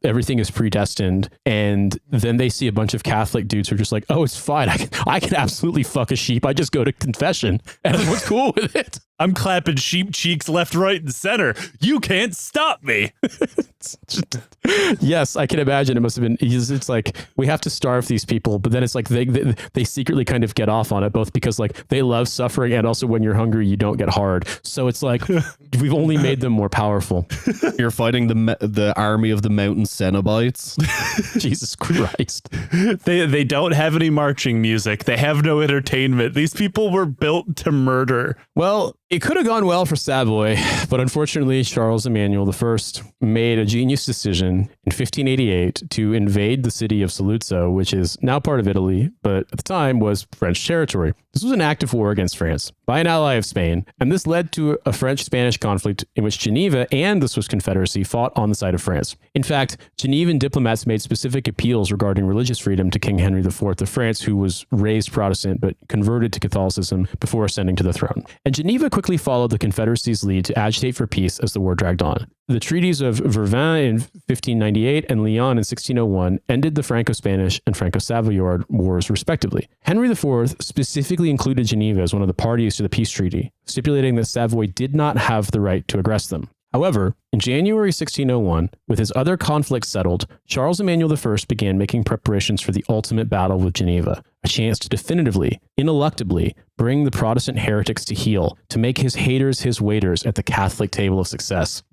A: Everything is predestined. And then they see a bunch of Catholic dudes who are just like, oh, it's fine. I can absolutely fuck a sheep. I just go to confession and everyone's cool with it.
B: I'm clapping sheep cheeks left, right, and center. You can't stop me.
A: Yes, I can imagine it must have been. It's like, we have to starve these people, but then it's like they secretly kind of get off on it, both because like they love suffering, and also when you're hungry, you don't get hard. So it's like we've only made them more powerful.
C: You're fighting the army of the mountain Cenobites.
A: Jesus Christ.
B: They don't have any marching music. They have no entertainment. These people were built to murder.
A: Well, it could have gone well for Savoy, but unfortunately, Charles Emmanuel I made a genius decision in 1588 to invade the city of Saluzzo, which is now part of Italy, but at the time was French territory. This was an active war against France by an ally of Spain, and this led to a French-Spanish conflict in which Geneva and the Swiss Confederacy fought on the side of France. In fact, Genevan diplomats made specific appeals regarding religious freedom to King Henry IV of France, who was raised Protestant but converted to Catholicism before ascending to the throne. And Geneva quickly followed the Confederacy's lead to agitate for peace as the war dragged on. The treaties of Vervins in 1598 and Lyon in 1601 ended the Franco-Spanish and Franco-Savoyard wars, respectively. Henry IV specifically included Geneva as one of the parties to the peace treaty, stipulating that Savoy did not have the right to aggress them. However, in January 1601, with his other conflicts settled, Charles Emmanuel I began making preparations for the ultimate battle with Geneva, a chance to definitively, ineluctably, bring the Protestant heretics to heel, to make his haters his waiters at the Catholic table of success.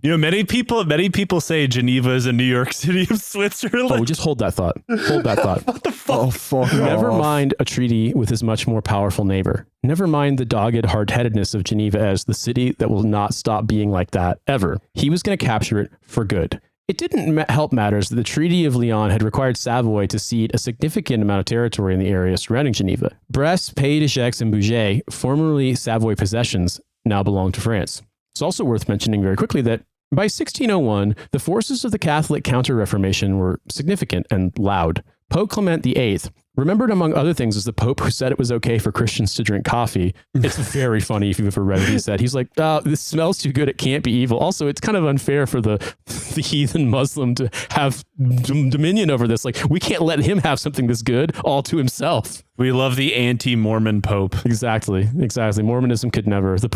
B: Many people say Geneva is a New York City of Switzerland.
A: Oh, just hold that thought. Hold that thought.
B: What the fuck?
C: Oh, fuck
A: Never
C: off.
A: mind a treaty with his much more powerful neighbor. Never mind the dogged hard-headedness of Geneva as the city that will not stop being like that, ever. He was going to capture it for good. It didn't help matters that the Treaty of Lyon had required Savoy to cede a significant amount of territory in the area surrounding Geneva. Brest, Pays de Gex, and Bugey, formerly Savoy possessions, now belonged to France. It's also worth mentioning very quickly that by 1601, the forces of the Catholic Counter-Reformation were significant and loud. Pope Clement VIII, remembered among other things as the Pope who said it was okay for Christians to drink coffee. It's very funny if you've ever read what he said. He's like, oh, this smells too good, it can't be evil. Also, it's kind of unfair for the heathen Muslim to have dominion over this. Like, we can't let him have something this good all to himself.
B: We love the anti-Mormon Pope.
A: Exactly. Mormonism could never. The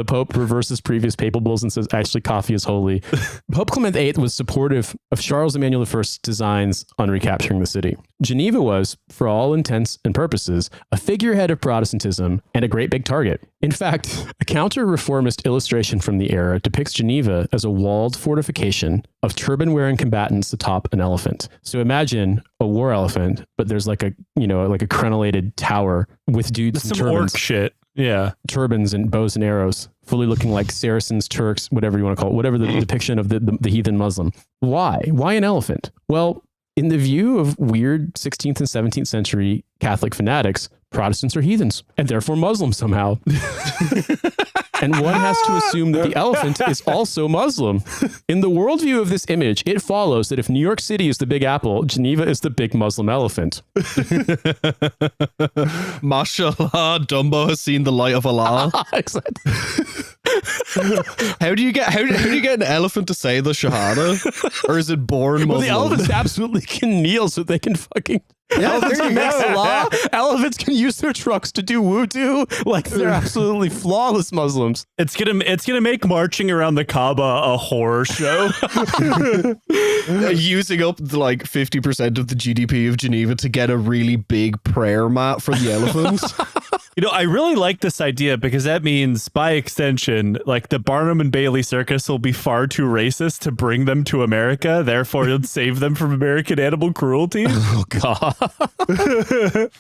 A: Pope reverses previous papal bulls and says, actually, coffee is holy. Pope Clement VIII was supportive of Charles Emmanuel I's designs on recapturing the city. Geneva was, for all intents and purposes, a figurehead of Protestantism and a great big target. In fact, a counter-reformist illustration from the era depicts Geneva as a walled fortification of turban-wearing combatants atop an elephant. So imagine a war elephant, but there's like a crenellated tower with dudes in
B: some
A: turbans.
B: orc shit. Yeah.
A: Turbans and bows and arrows, fully looking like Saracens, Turks, whatever you want to call it, whatever the depiction of the heathen Muslim. Why? Why an elephant? Well, in the view of weird 16th and 17th century Catholic fanatics, Protestants are heathens, and therefore Muslims somehow. And one has to assume that the elephant is also Muslim. In the worldview of this image, it follows that if New York City is the Big Apple, Geneva is the big Muslim elephant.
C: Mashallah, Dumbo has seen the light of Allah.
A: Exactly.
C: How do you get an elephant to say the Shahada? Or is it born Muslim?
A: Well, the elephants absolutely can kneel so they can fucking... Elephants can make salah. Elephants can use their trucks to do wudu. Like, they're absolutely flawless Muslims.
B: It's gonna make marching around the Kaaba a horror show.
C: Using up like 50% of the GDP of Geneva to get a really big prayer mat for the elephants.
B: You know, I really like this idea because that means, by extension, like the Barnum and Bailey circus will be far too racist to bring them to America. Therefore, it'll save them from American animal cruelty.
A: Oh, God.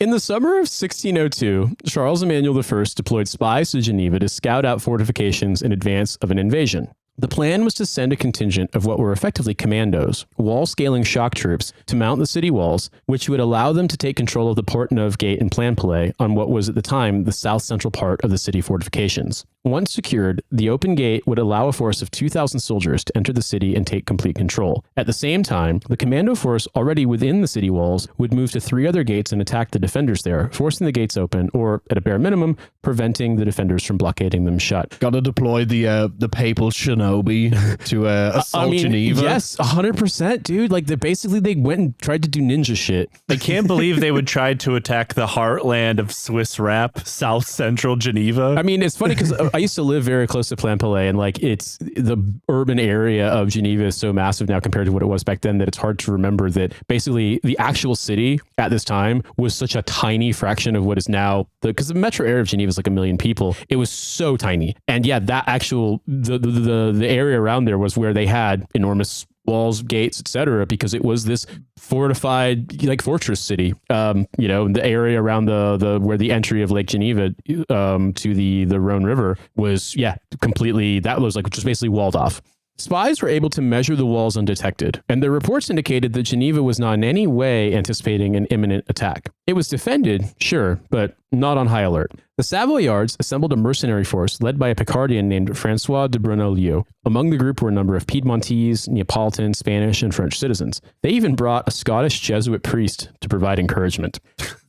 A: In the summer of 1602, Charles Emmanuel I deployed spies to Geneva to scout out fortifications in advance of an invasion. The plan was to send a contingent of what were effectively commandos, wall-scaling shock troops, to mount the city walls, which would allow them to take control of the Port-Neuve Gate and Plainpalais on what was at the time the south-central part of the city fortifications. Once secured, the open gate would allow a force of 2,000 soldiers to enter the city and take complete control. At the same time, the commando force already within the city walls would move to 3 other gates and attack the defenders there, forcing the gates open, or, at a bare minimum, preventing the defenders from blockading them shut.
C: Got to deploy the papal shinobi to assault Geneva.
A: Yes, 100%, dude. Like, they went and tried to do ninja shit.
B: I can't believe they would try to attack the heartland of Swiss rap, South Central Geneva.
A: I mean, it's funny because I used to live very close to Plainpalais, and like it's the urban area of Geneva is so massive now compared to what it was back then that it's hard to remember that basically the actual city at this time was such a tiny fraction of what is now because the metro area of Geneva is like 1 million people. It was so tiny, and yeah, that actual the area around there was where they had enormous walls, gates, etc., because it was this fortified like fortress city. The area around the where the entry of Lake Geneva to the Rhone River was completely, that was like just basically walled off. Spies were able to measure the walls undetected, and their reports indicated that Geneva was not in any way anticipating an imminent attack. It was defended, sure, but not on high alert. The Savoyards assembled a mercenary force led by a Picardian named Francois de Brunellieu. Among the group were a number of Piedmontese, Neapolitan, Spanish, and French citizens. They even brought a Scottish Jesuit priest to provide encouragement.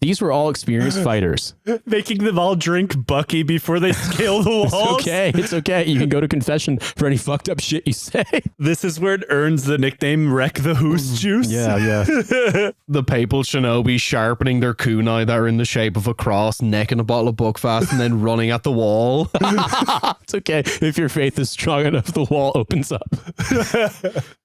A: These were all experienced fighters.
B: Making them all drink Bucky before they scale the walls.
A: It's okay. You can go to confession for any fucked up shit you say.
B: This is where it earns the nickname Wreck the Hoose Juice.
A: Yeah.
C: The papal shinobi sharpening their kunai that are in the shape of a cross, necking a bottle of Buckfast, and then running at the wall.
A: It's okay. If your faith is strong enough, the wall opens up.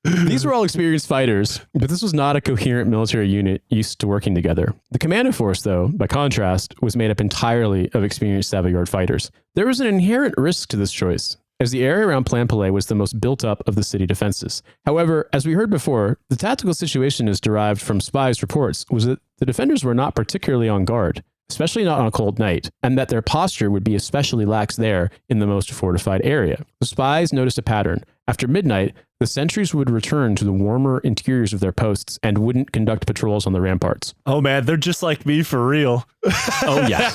A: These were all experienced fighters, but this was not a coherent military unit used to working together. The commando force, though, by contrast, was made up entirely of experienced Savoyard fighters. There was an inherent risk to this choice, as the area around Plainpalais was the most built up of the city defenses. However, as we heard before, the tactical situation as derived from spies' reports was that the defenders were not particularly on guard, especially not on a cold night, and that their posture would be especially lax there in the most fortified area. The spies noticed a pattern. After midnight, the sentries would return to the warmer interiors of their posts and wouldn't conduct patrols on the ramparts.
B: Oh man, they're just like me for real.
A: Oh yeah.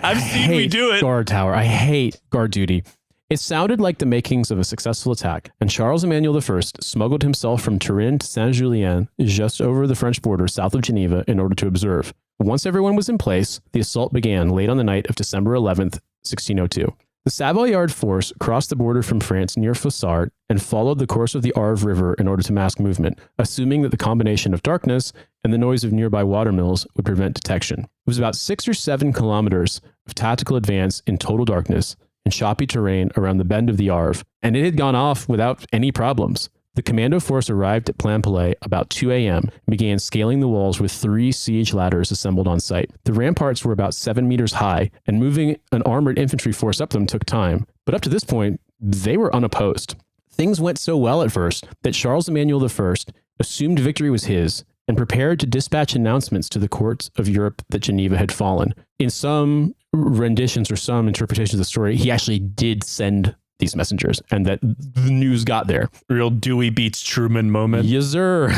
B: I've seen me do it.
A: Guard tower. I hate guard duty. It sounded like the makings of a successful attack, and Charles Emmanuel I smuggled himself from Turin to Saint-Julien, just over the French border south of Geneva, in order to observe. Once everyone was in place, the assault began late on the night of December 11th, 1602. The Savoyard force crossed the border from France near Fossard and followed the course of the Arve River in order to mask movement, assuming that the combination of darkness and the noise of nearby watermills would prevent detection. It was about 6 or 7 kilometers of tactical advance in total darkness and choppy terrain around the bend of the Arve, and it had gone off without any problems. The commando force arrived at Plainpalais about 2 a.m. and began scaling the walls with 3 siege ladders assembled on site. The ramparts were about 7 meters high, and moving an armored infantry force up them took time. But up to this point, they were unopposed. Things went so well at first that Charles Emmanuel I assumed victory was his and prepared to dispatch announcements to the courts of Europe that Geneva had fallen. In some renditions or some interpretations of the story, he actually did send these messengers and that the news got there.
B: Real Dewey beats Truman moment.
A: Yes, sir.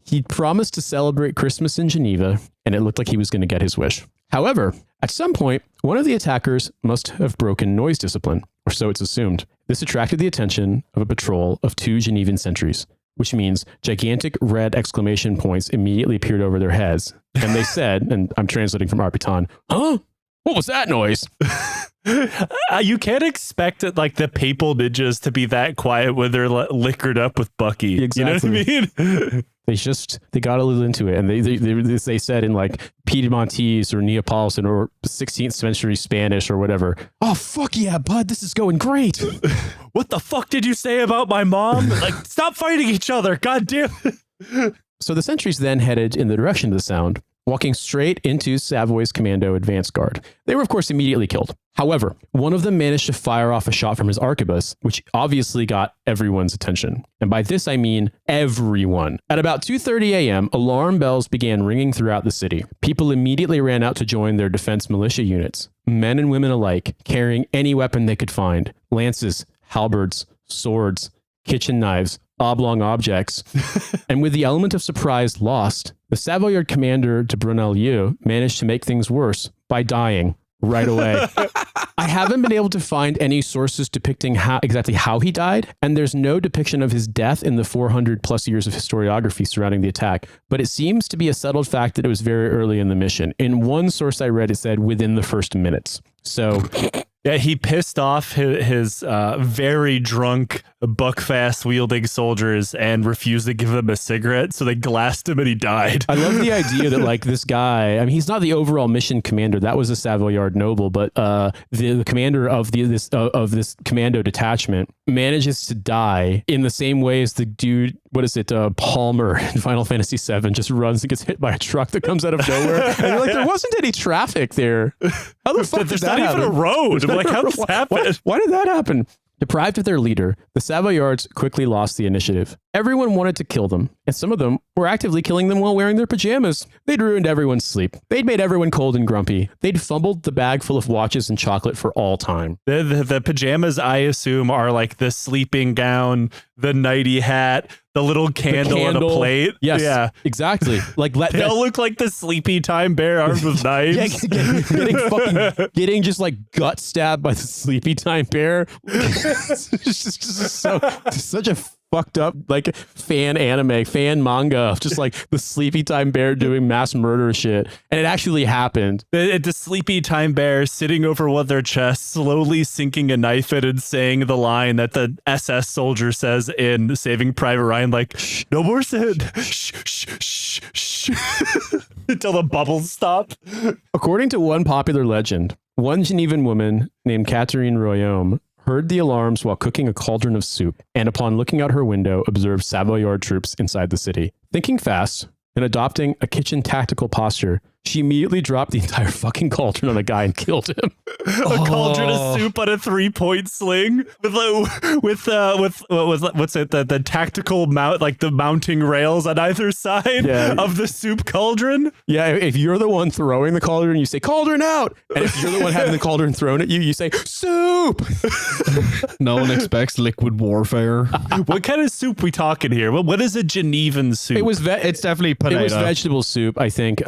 A: He promised to celebrate Christmas in Geneva, and it looked like he was going to get his wish. However, at some point, one of the attackers must have broken noise discipline, or so it's assumed. This attracted the attention of a patrol of 2 Genevan sentries, which means gigantic red exclamation points immediately appeared over their heads. And they said, and I'm translating from Arpitan, "Huh? What was that noise?"
B: You can't expect it, like the papal ninjas to be that quiet when they're liquored up with Bucky.
A: Exactly.
B: You know what I mean?
A: They got a little into it, and they said in like Piedmontese or Neapolitan or 16th century Spanish or whatever, "Oh fuck yeah, bud, this is going great."
B: What the fuck did you say about my mom? Like, stop fighting each other, god damn it.
A: So the sentries then headed in the direction of the sound, walking straight into Savoy's commando advance guard. They were, of course, immediately killed. However, one of them managed to fire off a shot from his arquebus, which obviously got everyone's attention. And by this, I mean everyone. At about 2:30 a.m., alarm bells began ringing throughout the city. People immediately ran out to join their defense militia units, men and women alike, carrying any weapon they could find: lances, halberds, swords, kitchen knives, oblong objects. And with the element of surprise lost, the Savoyard commander de Brunelieu managed to make things worse by dying right away. I haven't been able to find any sources depicting exactly how he died, and there's no depiction of his death in the 400 plus years of historiography surrounding the attack, but it seems to be a settled fact that it was very early in the mission. In one source I read, it said within the first minutes. So...
B: yeah, he pissed off his very drunk, buckfast wielding soldiers and refused to give them a cigarette, so they glassed him and he died.
A: I love the idea that, like, this guy, I mean, he's not the overall mission commander. That was a Savoyard noble, but the commander of this commando detachment manages to die in the same way as the dude, what is it, Palmer in Final Fantasy VII, just runs and gets hit by a truck that comes out of nowhere. And you're like, there wasn't any traffic there. How the fuck did that happen?
B: There's not even a road. I'm like, how did this happen?
A: Why did that happen? Deprived of their leader, the Savoyards quickly lost the initiative. Everyone wanted to kill them, and some of them were actively killing them while wearing their pajamas. They'd ruined everyone's sleep. They'd made everyone cold and grumpy. They'd fumbled the bag full of watches and chocolate for all time.
B: The pajamas, I assume, are like the sleeping gown, the nighty hat, the little candle on a plate.
A: Yes,
B: yeah,
A: exactly. Like
B: they all look like the Sleepy Time Bear armed with knives.
A: getting just like gut stabbed by the Sleepy Time Bear. It's just such a fucked up like fan manga of just like the Sleepy Time Bear doing mass murder shit, and it actually happened.
B: The Sleepy Time Bear sitting over one of their chests, slowly sinking a knife in and saying the line that the SS soldier says in Saving Private Ryan, like, shh, no more said, shh, shh, shh, shh, until the bubbles stop.
A: According to one popular legend, one Genevan woman named Catherine Royaume heard the alarms while cooking a cauldron of soup, and upon looking out her window, observed Savoyard troops inside the city. Thinking fast and adopting a kitchen tactical posture, she immediately dropped the entire fucking cauldron on a guy and killed him.
B: A cauldron of soup on a 3-point sling with what's it? The tactical mount, like the mounting rails on either side of the soup cauldron.
A: Yeah, if you're the one throwing the cauldron, you say cauldron out, and if you're the one having the cauldron thrown at you, you say soup.
C: No one expects liquid warfare.
B: What kind of soup we talking here? What is a Genevan soup?
C: It's definitely potato.
A: It was vegetable soup, I think.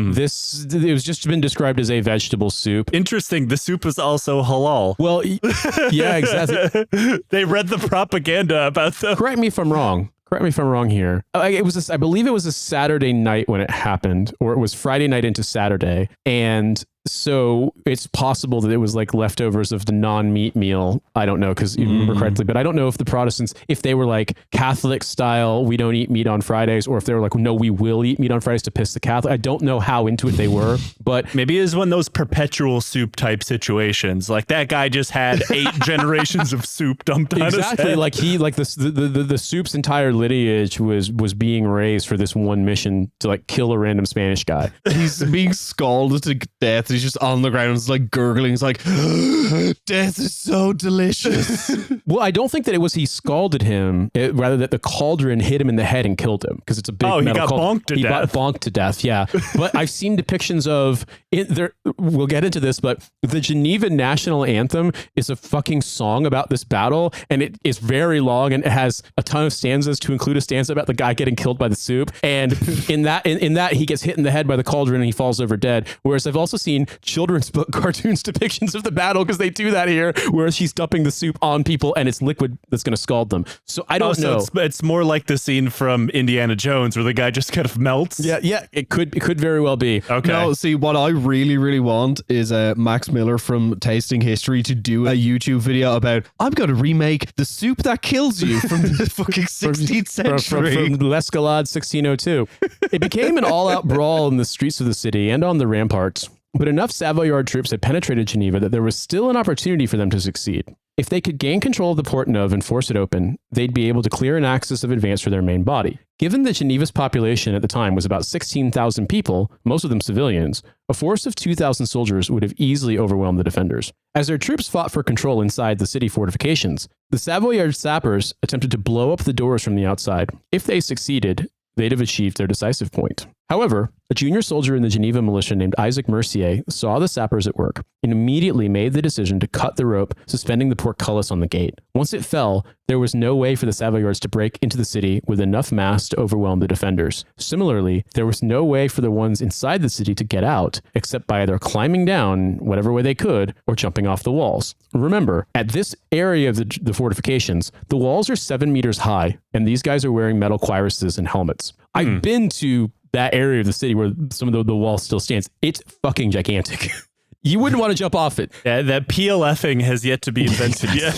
A: It was just been described as a vegetable soup.
B: Interesting. The soup is also halal.
A: Well, yeah, exactly.
B: They read the propaganda about them.
A: Correct me if I'm wrong here. I believe it was a Saturday night when it happened, or it was Friday night into Saturday. And so it's possible that it was like leftovers of the non-meat meal. I don't know, because you remember correctly, but I don't know if the Protestants, if they were like Catholic style, we don't eat meat on Fridays, or if they were like, no, we will eat meat on Fridays to piss the Catholic. I don't know how into it they were, but
B: maybe it was one of those perpetual soup type situations. Like that guy just had 8 generations of soup dumped on his head.
A: Like the soup's entire lineage was being raised for this one mission to like kill a random Spanish guy.
C: He's being scalded to death. He's just on the ground. It's like gurgling. It's like, death is so delicious.
A: Well, I don't think that it was he scalded him, rather that the cauldron hit him in the head and killed him, because it's a big metal
B: he got bonked to death.
A: He got bonked to death, yeah. But I've seen depictions of it there. We'll get into this, but the Geneva national anthem is a fucking song about this battle, and it is very long, and it has a ton of stanzas to include a stanza about the guy getting killed by the soup. And in that he gets hit in the head by the cauldron and he falls over dead. Whereas I've also seen children's book cartoons depictions of the battle, because they do that here, where she's dumping the soup on people and it's liquid that's going to scald them. So I don't know.
B: It's more like the scene from Indiana Jones where the guy just kind of melts.
A: Yeah, it could very well be.
B: Okay.
C: No, see, what I really, really want is Max Miller from Tasting History to do a YouTube video about, I'm going to remake the soup that kills you from the fucking 16th century.
A: From L'Escalade 1602. It became an all-out brawl in the streets of the city and on the ramparts. But enough Savoyard troops had penetrated Geneva that there was still an opportunity for them to succeed. If they could gain control of the Port Neuve and force it open, they'd be able to clear an axis of advance for their main body. Given that Geneva's population at the time was about 16,000 people, most of them civilians, a force of 2,000 soldiers would have easily overwhelmed the defenders. As their troops fought for control inside the city fortifications, the Savoyard sappers attempted to blow up the doors from the outside. If they succeeded, they'd have achieved their decisive point. However, a junior soldier in the Geneva militia named Isaac Mercier saw the sappers at work and immediately made the decision to cut the rope suspending the portcullis on the gate. Once it fell, there was no way for the Savoyards to break into the city with enough mass to overwhelm the defenders. Similarly, there was no way for the ones inside the city to get out, except by either climbing down whatever way they could or jumping off the walls. Remember, at this area of the fortifications, the walls are 7 meters high, and these guys are wearing metal cuirasses and helmets. I've been to that area of the city where some of the wall still stands. It's fucking gigantic. You wouldn't want to jump off it.
B: Yeah, that PLFing has yet to be invented yet.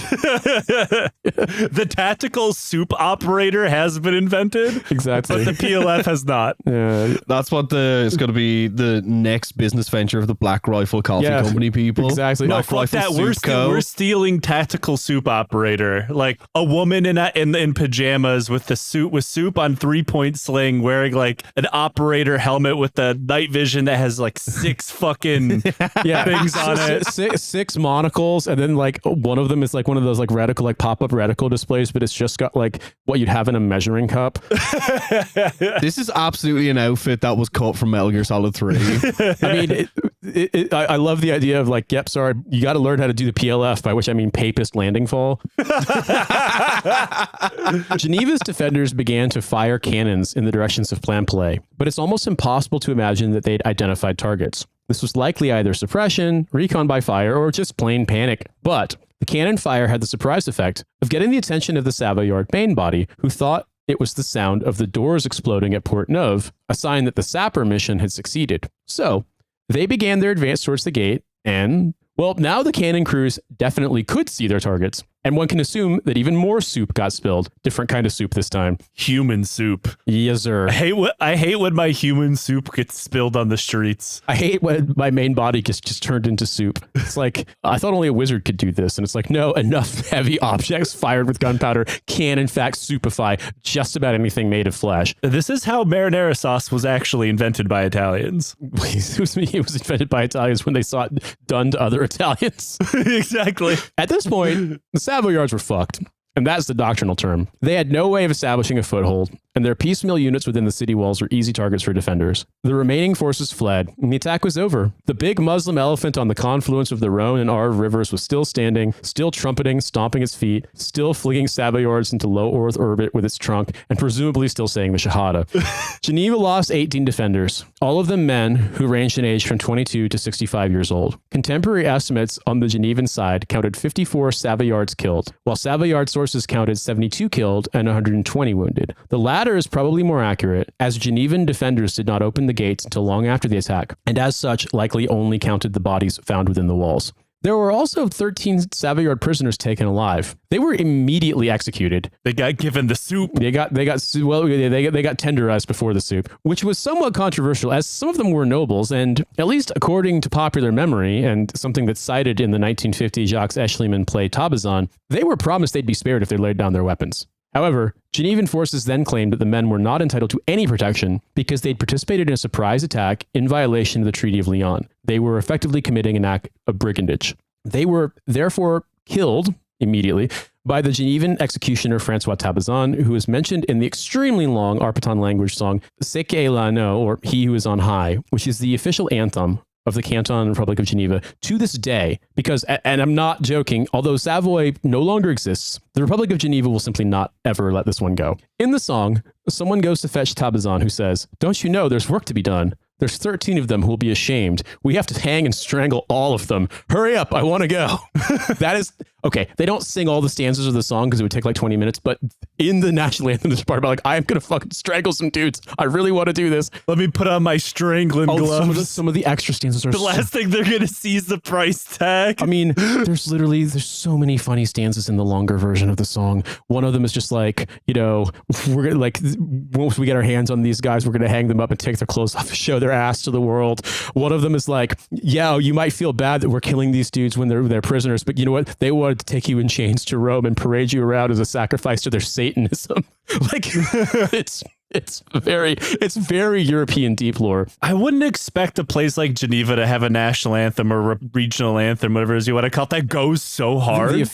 B: The tactical soup operator has been invented.
A: Exactly.
B: But the PLF has not.
A: Yeah.
C: That's what it's going to be the next business venture of the Black Rifle Coffee Company people.
A: Exactly.
B: No,
C: Black
B: fuck
C: Rifle
B: that.
C: Soup Co.
B: We're stealing tactical soup operator. Like a woman in pajamas with soup on 3-point sling, wearing like an operator helmet with the night vision that has like 6 fucking things on it.
A: Six monocles, and then like one of them is like one of those like reticle, like pop-up reticle displays, but it's just got like what you'd have in a measuring cup.
C: This is absolutely an outfit that was cut from Metal Gear Solid 3.
A: I mean, I love the idea of like, yep, sorry, you got to learn how to do the PLF, by which I mean papist landing fall. Geneva's defenders began to fire cannons in the directions of Plainpalais, but it's almost impossible to imagine that they'd identified targets. This was likely either suppression, recon by fire, or just plain panic. But the cannon fire had the surprise effect of getting the attention of the Savoyard main body, who thought it was the sound of the doors exploding at Port Neuve, a sign that the sapper mission had succeeded. So they began their advance towards the gate, and, well, now the cannon crews definitely could see their targets. And one can assume that even more soup got spilled. Different kind of soup this time.
B: Human soup.
A: Yes, sir.
B: I hate when my human soup gets spilled on the streets.
A: I hate when my main body gets just turned into soup. It's like, I thought only a wizard could do this. And it's like, no, enough heavy objects fired with gunpowder can in fact soupify just about anything made of flesh.
B: This is how marinara sauce was actually invented by Italians.
A: It was invented by Italians when they saw it done to other Italians.
B: Exactly.
A: At this point, the Savoyards were fucked, and that's the doctrinal term. They had no way of establishing a foothold, and their piecemeal units within the city walls were easy targets for defenders. The remaining forces fled, and the attack was over. The big Muslim elephant on the confluence of the Rhone and Arve rivers was still standing, still trumpeting, stomping its feet, still flinging Savoyards into low Earth orbit with its trunk, and presumably still saying the Shahada. Geneva lost 18 defenders, all of them men who ranged in age from 22 to 65 years old. Contemporary estimates on the Genevan side counted 54 Savoyards killed, while Savoyard sources counted 72 killed and 120 wounded. The latter is probably more accurate, as Genevan defenders did not open the gates until long after the attack, and as such likely only counted the bodies found within the walls. There were also 13 Savoyard prisoners taken alive. They were immediately executed.
B: They got given the soup.
A: They got tenderized before the soup, which was somewhat controversial, as some of them were nobles, and at least according to popular memory and something that's cited in the 1950 Jacques Aeschlimann play Tabazan, they were promised they'd be spared if they laid down their weapons. However, Genevan forces then claimed that the men were not entitled to any protection because they'd participated in a surprise attack in violation of the Treaty of Lyon. They were effectively committing an act of brigandage. They were therefore killed immediately by the Genevan executioner Francois Tabazan, who is mentioned in the extremely long Arpitan language song Ce qui est là-haut, or He Who Is on High, which is the official anthem of the Canton and Republic of Geneva to this day, because, and I'm not joking, although Savoy no longer exists, the Republic of Geneva will simply not ever let this one go. In the song, someone goes to fetch Tabazan, who says, "Don't you know there's work to be done? There's 13 of them who will be ashamed. We have to hang and strangle all of them. Hurry up, I want to go." That is, okay, they don't sing all the stanzas of the song because it would take like 20 minutes, but in the national anthem, there's part about like, I am going to fucking strangle some dudes. I really want to do this.
B: Let me put on my strangling gloves.
A: Some of the extra stanzas are
B: the last thing they're going to see is the price tag.
A: I mean, there's so many funny stanzas in the longer version of the song. One of them is just like, you know, we're going to like, once we get our hands on these guys, we're going to hang them up and take their clothes off and show their ass to the world. One of them is like, yeah, you might feel bad that we're killing these dudes when they're prisoners, but you know what? They want wanted to take you in chains to Rome and parade you around as a sacrifice to their Satanism. Like, it's very European deep lore.
B: I wouldn't expect a place like Geneva to have a national anthem or regional anthem, whatever it is you want to call it, that goes so hard.
A: The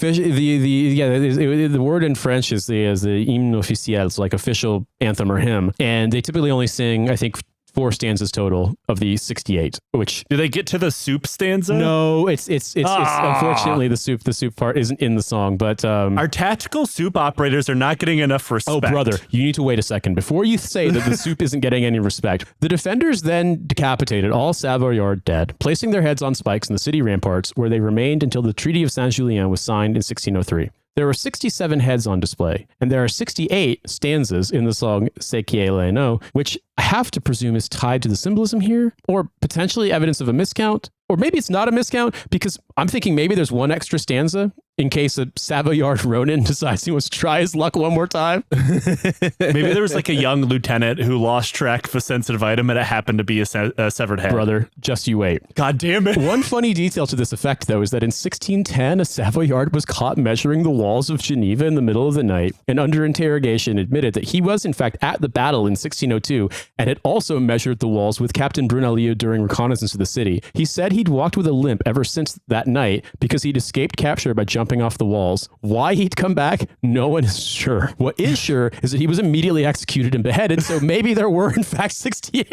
A: word in French is the hymne officiel, it's like official anthem or hymn, and they typically only sing, I think, 4 stanzas total of the 68. Which
B: do they get to the soup stanza?
A: No, it's unfortunately the soup part isn't in the song. But
B: our tactical soup operators are not getting enough respect.
A: Oh, brother, you need to wait a second before you say that the soup isn't getting any respect. The defenders then decapitated all Savoyard dead, placing their heads on spikes in the city ramparts, where they remained until the Treaty of Saint-Julien was signed in 1603. There were 67 heads on display, and there are 68 stanzas in the song sais-je, which I have to presume is tied to the symbolism here, or potentially evidence of a miscount. Or maybe it's not a miscount, because I'm thinking maybe there's one extra stanza in case a Savoyard Ronin decides he wants to try his luck one more time.
B: Maybe there was like a young lieutenant who lost track of a sensitive item and it happened to be a severed head.
A: Brother, just you wait.
B: God damn it.
A: One funny detail to this effect, though, is that in 1610, a Savoyard was caught measuring the walls of Geneva in the middle of the night, and under interrogation admitted that he was in fact at the battle in 1602 and had also measured the walls with Captain Brunellier during reconnaissance of the city. He said he'd walked with a limp ever since that night because he'd escaped capture by jumping off the walls. Why he'd come back, no one is sure. What is sure is that he was immediately executed and beheaded, so maybe there were in fact 68.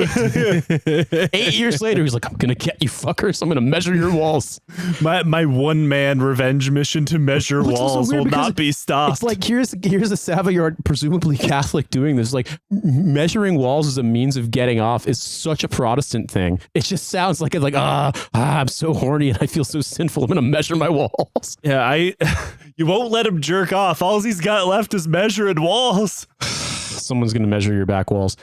A: 8 years later, he's like, I'm gonna get you fuckers, I'm gonna measure your walls.
B: My one-man revenge mission to measure walls will not be stopped.
A: It's like, here's a Savoyard, presumably Catholic, doing this. Like, measuring walls as a means of getting off is such a Protestant thing. It just sounds like it's like, I'm so horny and I feel so sinful, I'm gonna measure my walls.
B: Yeah, you won't let him jerk off. All he's got left is measuring walls.
A: Someone's going to measure your back walls.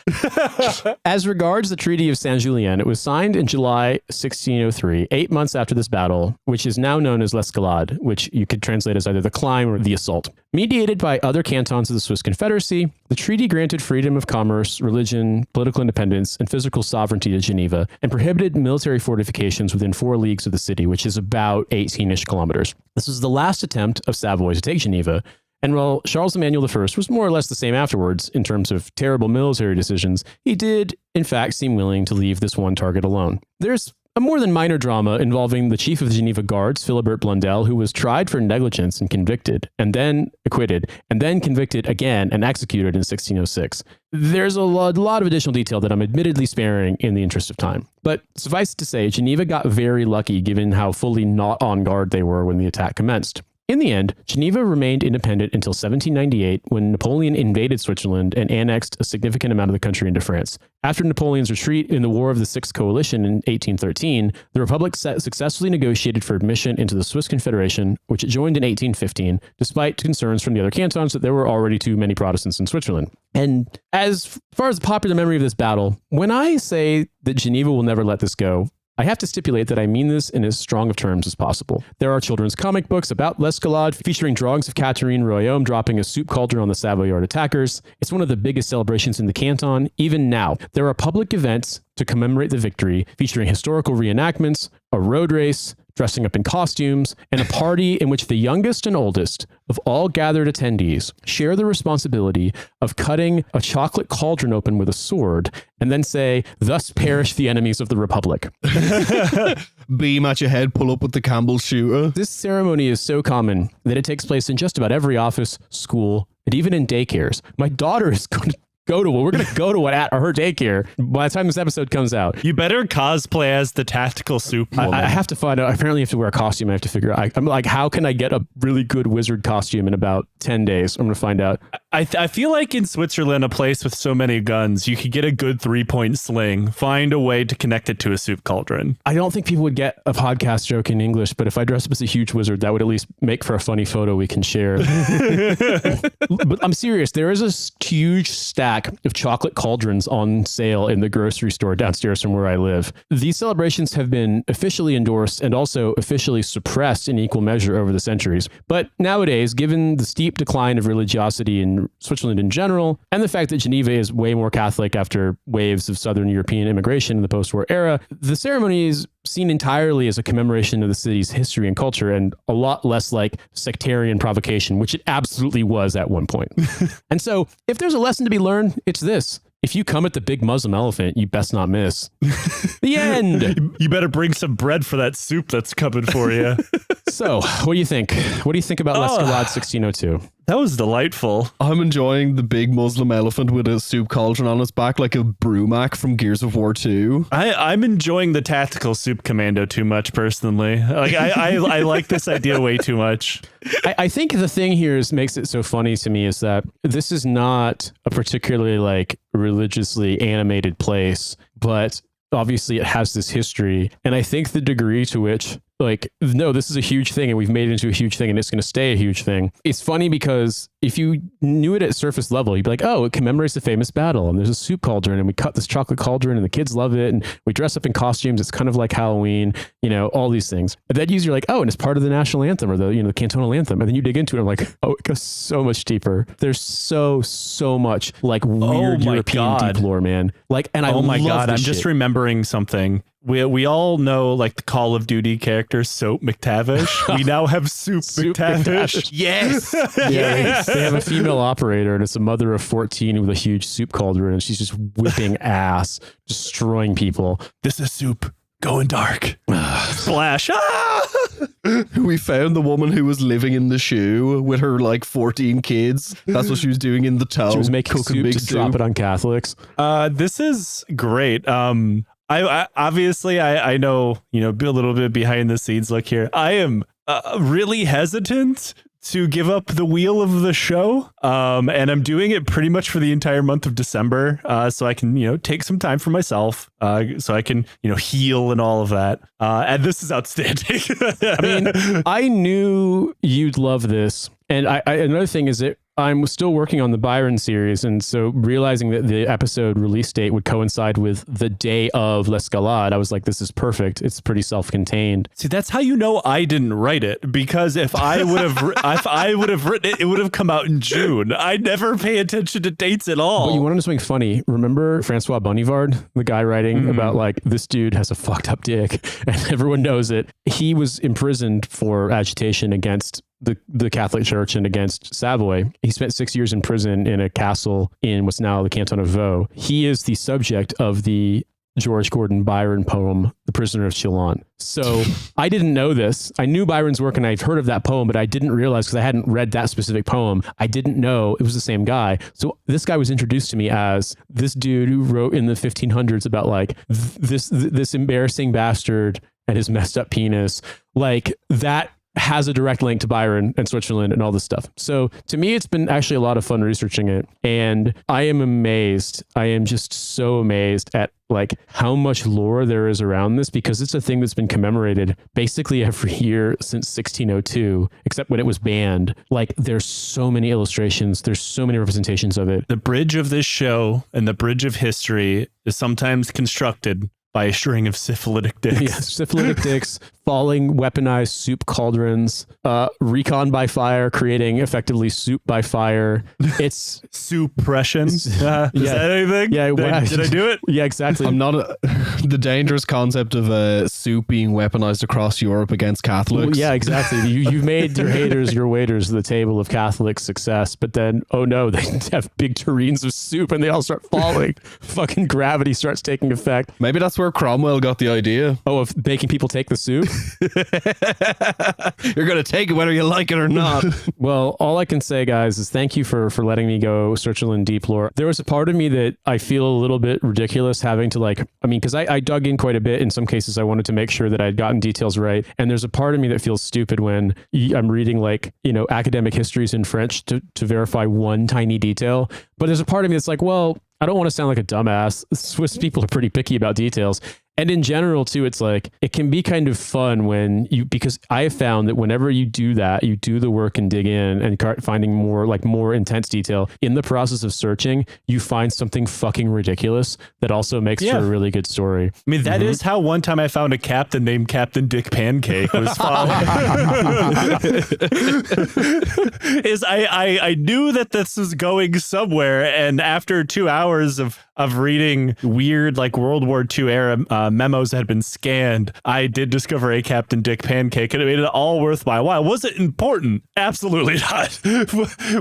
A: As regards the Treaty of Saint-Julien, it was signed in July 1603, 8 months after this battle, which is now known as l'Escalade, which you could translate as either the climb or the assault. Mediated by other cantons of the Swiss Confederacy, the treaty granted freedom of commerce, religion, political independence, and physical sovereignty to Geneva, and prohibited military fortifications within 4 leagues of the city, which is about 18-ish kilometers. This was the last attempt of Savoy to take Geneva. And while Charles Emmanuel I was more or less the same afterwards in terms of terrible military decisions, he did, in fact, seem willing to leave this one target alone. There's a more than minor drama involving the chief of the Geneva Guards, Philibert Blondel, who was tried for negligence and convicted, and then acquitted, and then convicted again and executed in 1606. There's a lot of additional detail that I'm admittedly sparing in the interest of time. But suffice it to say, Geneva got very lucky given how fully not on guard they were when the attack commenced. In the end, Geneva remained independent until 1798, when Napoleon invaded Switzerland and annexed a significant amount of the country into France. After Napoleon's retreat in the War of the Sixth Coalition in 1813, the Republic successfully negotiated for admission into the Swiss Confederation, which it joined in 1815, despite concerns from the other cantons that there were already too many Protestants in Switzerland. And as far as the popular memory of this battle, when I say that Geneva will never let this go, I have to stipulate that I mean this in as strong of terms as possible. There are children's comic books about l'Escalade featuring drawings of Catherine Royaume dropping a soup cauldron on the Savoyard attackers. It's one of the biggest celebrations in the canton, even now. There are public events to commemorate the victory, featuring historical reenactments, a road race, dressing up in costumes, and a party in which the youngest and oldest of all gathered attendees share the responsibility of cutting a chocolate cauldron open with a sword and then say, "Thus perish the enemies of the Republic."
C: Beam at your head, pull up with the Campbell's shooter.
A: This ceremony is so common that it takes place in just about every office, school, and even in daycares. My daughter is going to go to one. We're going to go to one at her daycare by the time this episode comes out.
B: You better cosplay as the tactical soup woman.
A: I have to find out. I apparently have to wear a costume. I have to figure out. I'm like, how can I get a really good wizard costume in about 10 days? I'm going to find out.
B: I feel like in Switzerland, a place with so many guns, you could get a good 3-point sling, find a way to connect it to a soup cauldron.
A: I don't think people would get a podcast joke in English, but if I dress up as a huge wizard, that would at least make for a funny photo we can share. But I'm serious. There is a huge stack of chocolate cauldrons on sale in the grocery store downstairs from where I live. These celebrations have been officially endorsed and also officially suppressed in equal measure over the centuries. But nowadays, given the steep decline of religiosity in in Switzerland in general, and the fact that Geneva is way more Catholic after waves of Southern European immigration in the post-war era, the ceremony is seen entirely as a commemoration of the city's history and culture, and a lot less like sectarian provocation, which it absolutely was at one point. And so if there's a lesson to be learned, it's this. If you come at the big Muslim elephant, you best not miss. The end.
B: You better bring some bread for that soup that's coming for you.
A: So, what do you think? What do you think about L'Escalade 1602?
B: That was delightful.
C: I'm enjoying the big Muslim elephant with a soup cauldron on its back like a Brumac from Gears of War 2.
B: I'm enjoying the tactical soup commando too much, personally. Like I like this idea way too much.
A: I think the thing here makes it so funny to me is that this is not a particularly like religiously animated place, but obviously it has this history. And I think the degree to which like, no, this is a huge thing and we've made it into a huge thing and it's going to stay a huge thing. It's funny because if you knew it at surface level, you'd be like, oh, it commemorates a famous battle and there's a soup cauldron and we cut this chocolate cauldron and the kids love it and we dress up in costumes. It's kind of like Halloween, you know, all these things. And then you're like, oh, and it's part of the national anthem or the cantonal anthem. And then you dig into it and I'm like, oh, it goes so much deeper. There's so much like weird European deep lore, man. Like, and I love
B: I'm
A: shit.
B: just remembering something. We all know like the Call of Duty character Soap McTavish. We now have Soup McTavish.
C: Yes.
A: Yes. They have a female operator and it's a mother of 14 with a huge soup cauldron and she's just whipping ass, destroying people.
B: This is Soup going dark. Splash.
C: We found the woman who was living in the shoe with her like 14 kids. That's what she was doing in the tow.
A: She was making
C: cooking
A: soup
C: big
A: to drop
C: soup.
A: it on Catholics.
B: This is great. I obviously I know, be a little bit behind the scenes look here. I am really hesitant to give up the wheel of the show. And I'm doing it pretty much for the entire month of December. So I can, take some time for myself. So I can, heal and all of that. And this is outstanding.
A: I mean, I knew you'd love this. And another thing is that I'm still working on the Byron series. And so realizing that the episode release date would coincide with the day of L'Escalade, I was like, this is perfect. It's pretty self-contained.
B: See, that's how you know I didn't write it, because if I would have written it, it would have come out in June. I never pay attention to dates at all.
A: But you want to know something funny? Remember Francois Bonivard, the guy writing about like, this dude has a fucked up dick and everyone knows it. He was imprisoned for agitation against the Catholic Church and against Savoy. He spent 6 years in prison in a castle in what's now the canton of Vaud. He is the subject of the George Gordon Byron poem, The Prisoner of Chillon. So I didn't know this. I knew Byron's work and I'd heard of that poem, but I didn't realize, because I hadn't read that specific poem, I didn't know it was the same guy. So this guy was introduced to me as this dude who wrote in the 1500s about like this embarrassing bastard and his messed up penis. Like that has a direct link to Byron and Switzerland and all this stuff. So to me, it's been actually a lot of fun researching it. And I am amazed. I am just so amazed at like how much lore there is around this, because it's a thing that's been commemorated basically every year since 1602, except when it was banned. Like there's so many illustrations. There's so many representations of it.
B: The bridge of this show and the bridge of history is sometimes constructed by a string of syphilitic dicks.
A: Yeah, syphilitic dicks, falling weaponized soup cauldrons, recon by fire, creating effectively soup by fire. It's
B: suppression. Is that anything?
A: Yeah.
B: Did I do it?
A: Yeah, exactly.
C: I'm not the dangerous concept of soup being weaponized across Europe against Catholics.
A: Well, yeah, exactly. You've made your haters your waiters the table of Catholic success, but then, oh no, they have big tureens of soup and they all start falling. Fucking gravity starts taking effect.
C: Maybe that's where Cromwell got the idea.
A: Oh, of making people take the soup?
C: You're going to take it whether you like it or not.
A: Well, all I can say, guys, is thank you for letting me go Switzerland deep lore. There was a part of me that I feel a little bit ridiculous having to because I dug in quite a bit. In some cases, I wanted to make sure that I'd gotten details right. And there's a part of me that feels stupid when I'm reading academic histories in French to verify one tiny detail. But there's a part of me that's like, well, I don't want to sound like a dumbass. Swiss people are pretty picky about details. And in general too, it's like, it can be kind of fun when because I have found that whenever you do that, you do the work and dig in and finding more intense detail in the process of searching, you find something fucking ridiculous that also makes for a really good story.
B: I mean, that is how one time I found a captain named Captain Dick Pancake was following. I knew that this was going somewhere, and after 2 hours of reading weird like World War II era memos that had been scanned, I did discover a Captain Dick Pancake, and it made it all worth my while. Was it important? Absolutely not.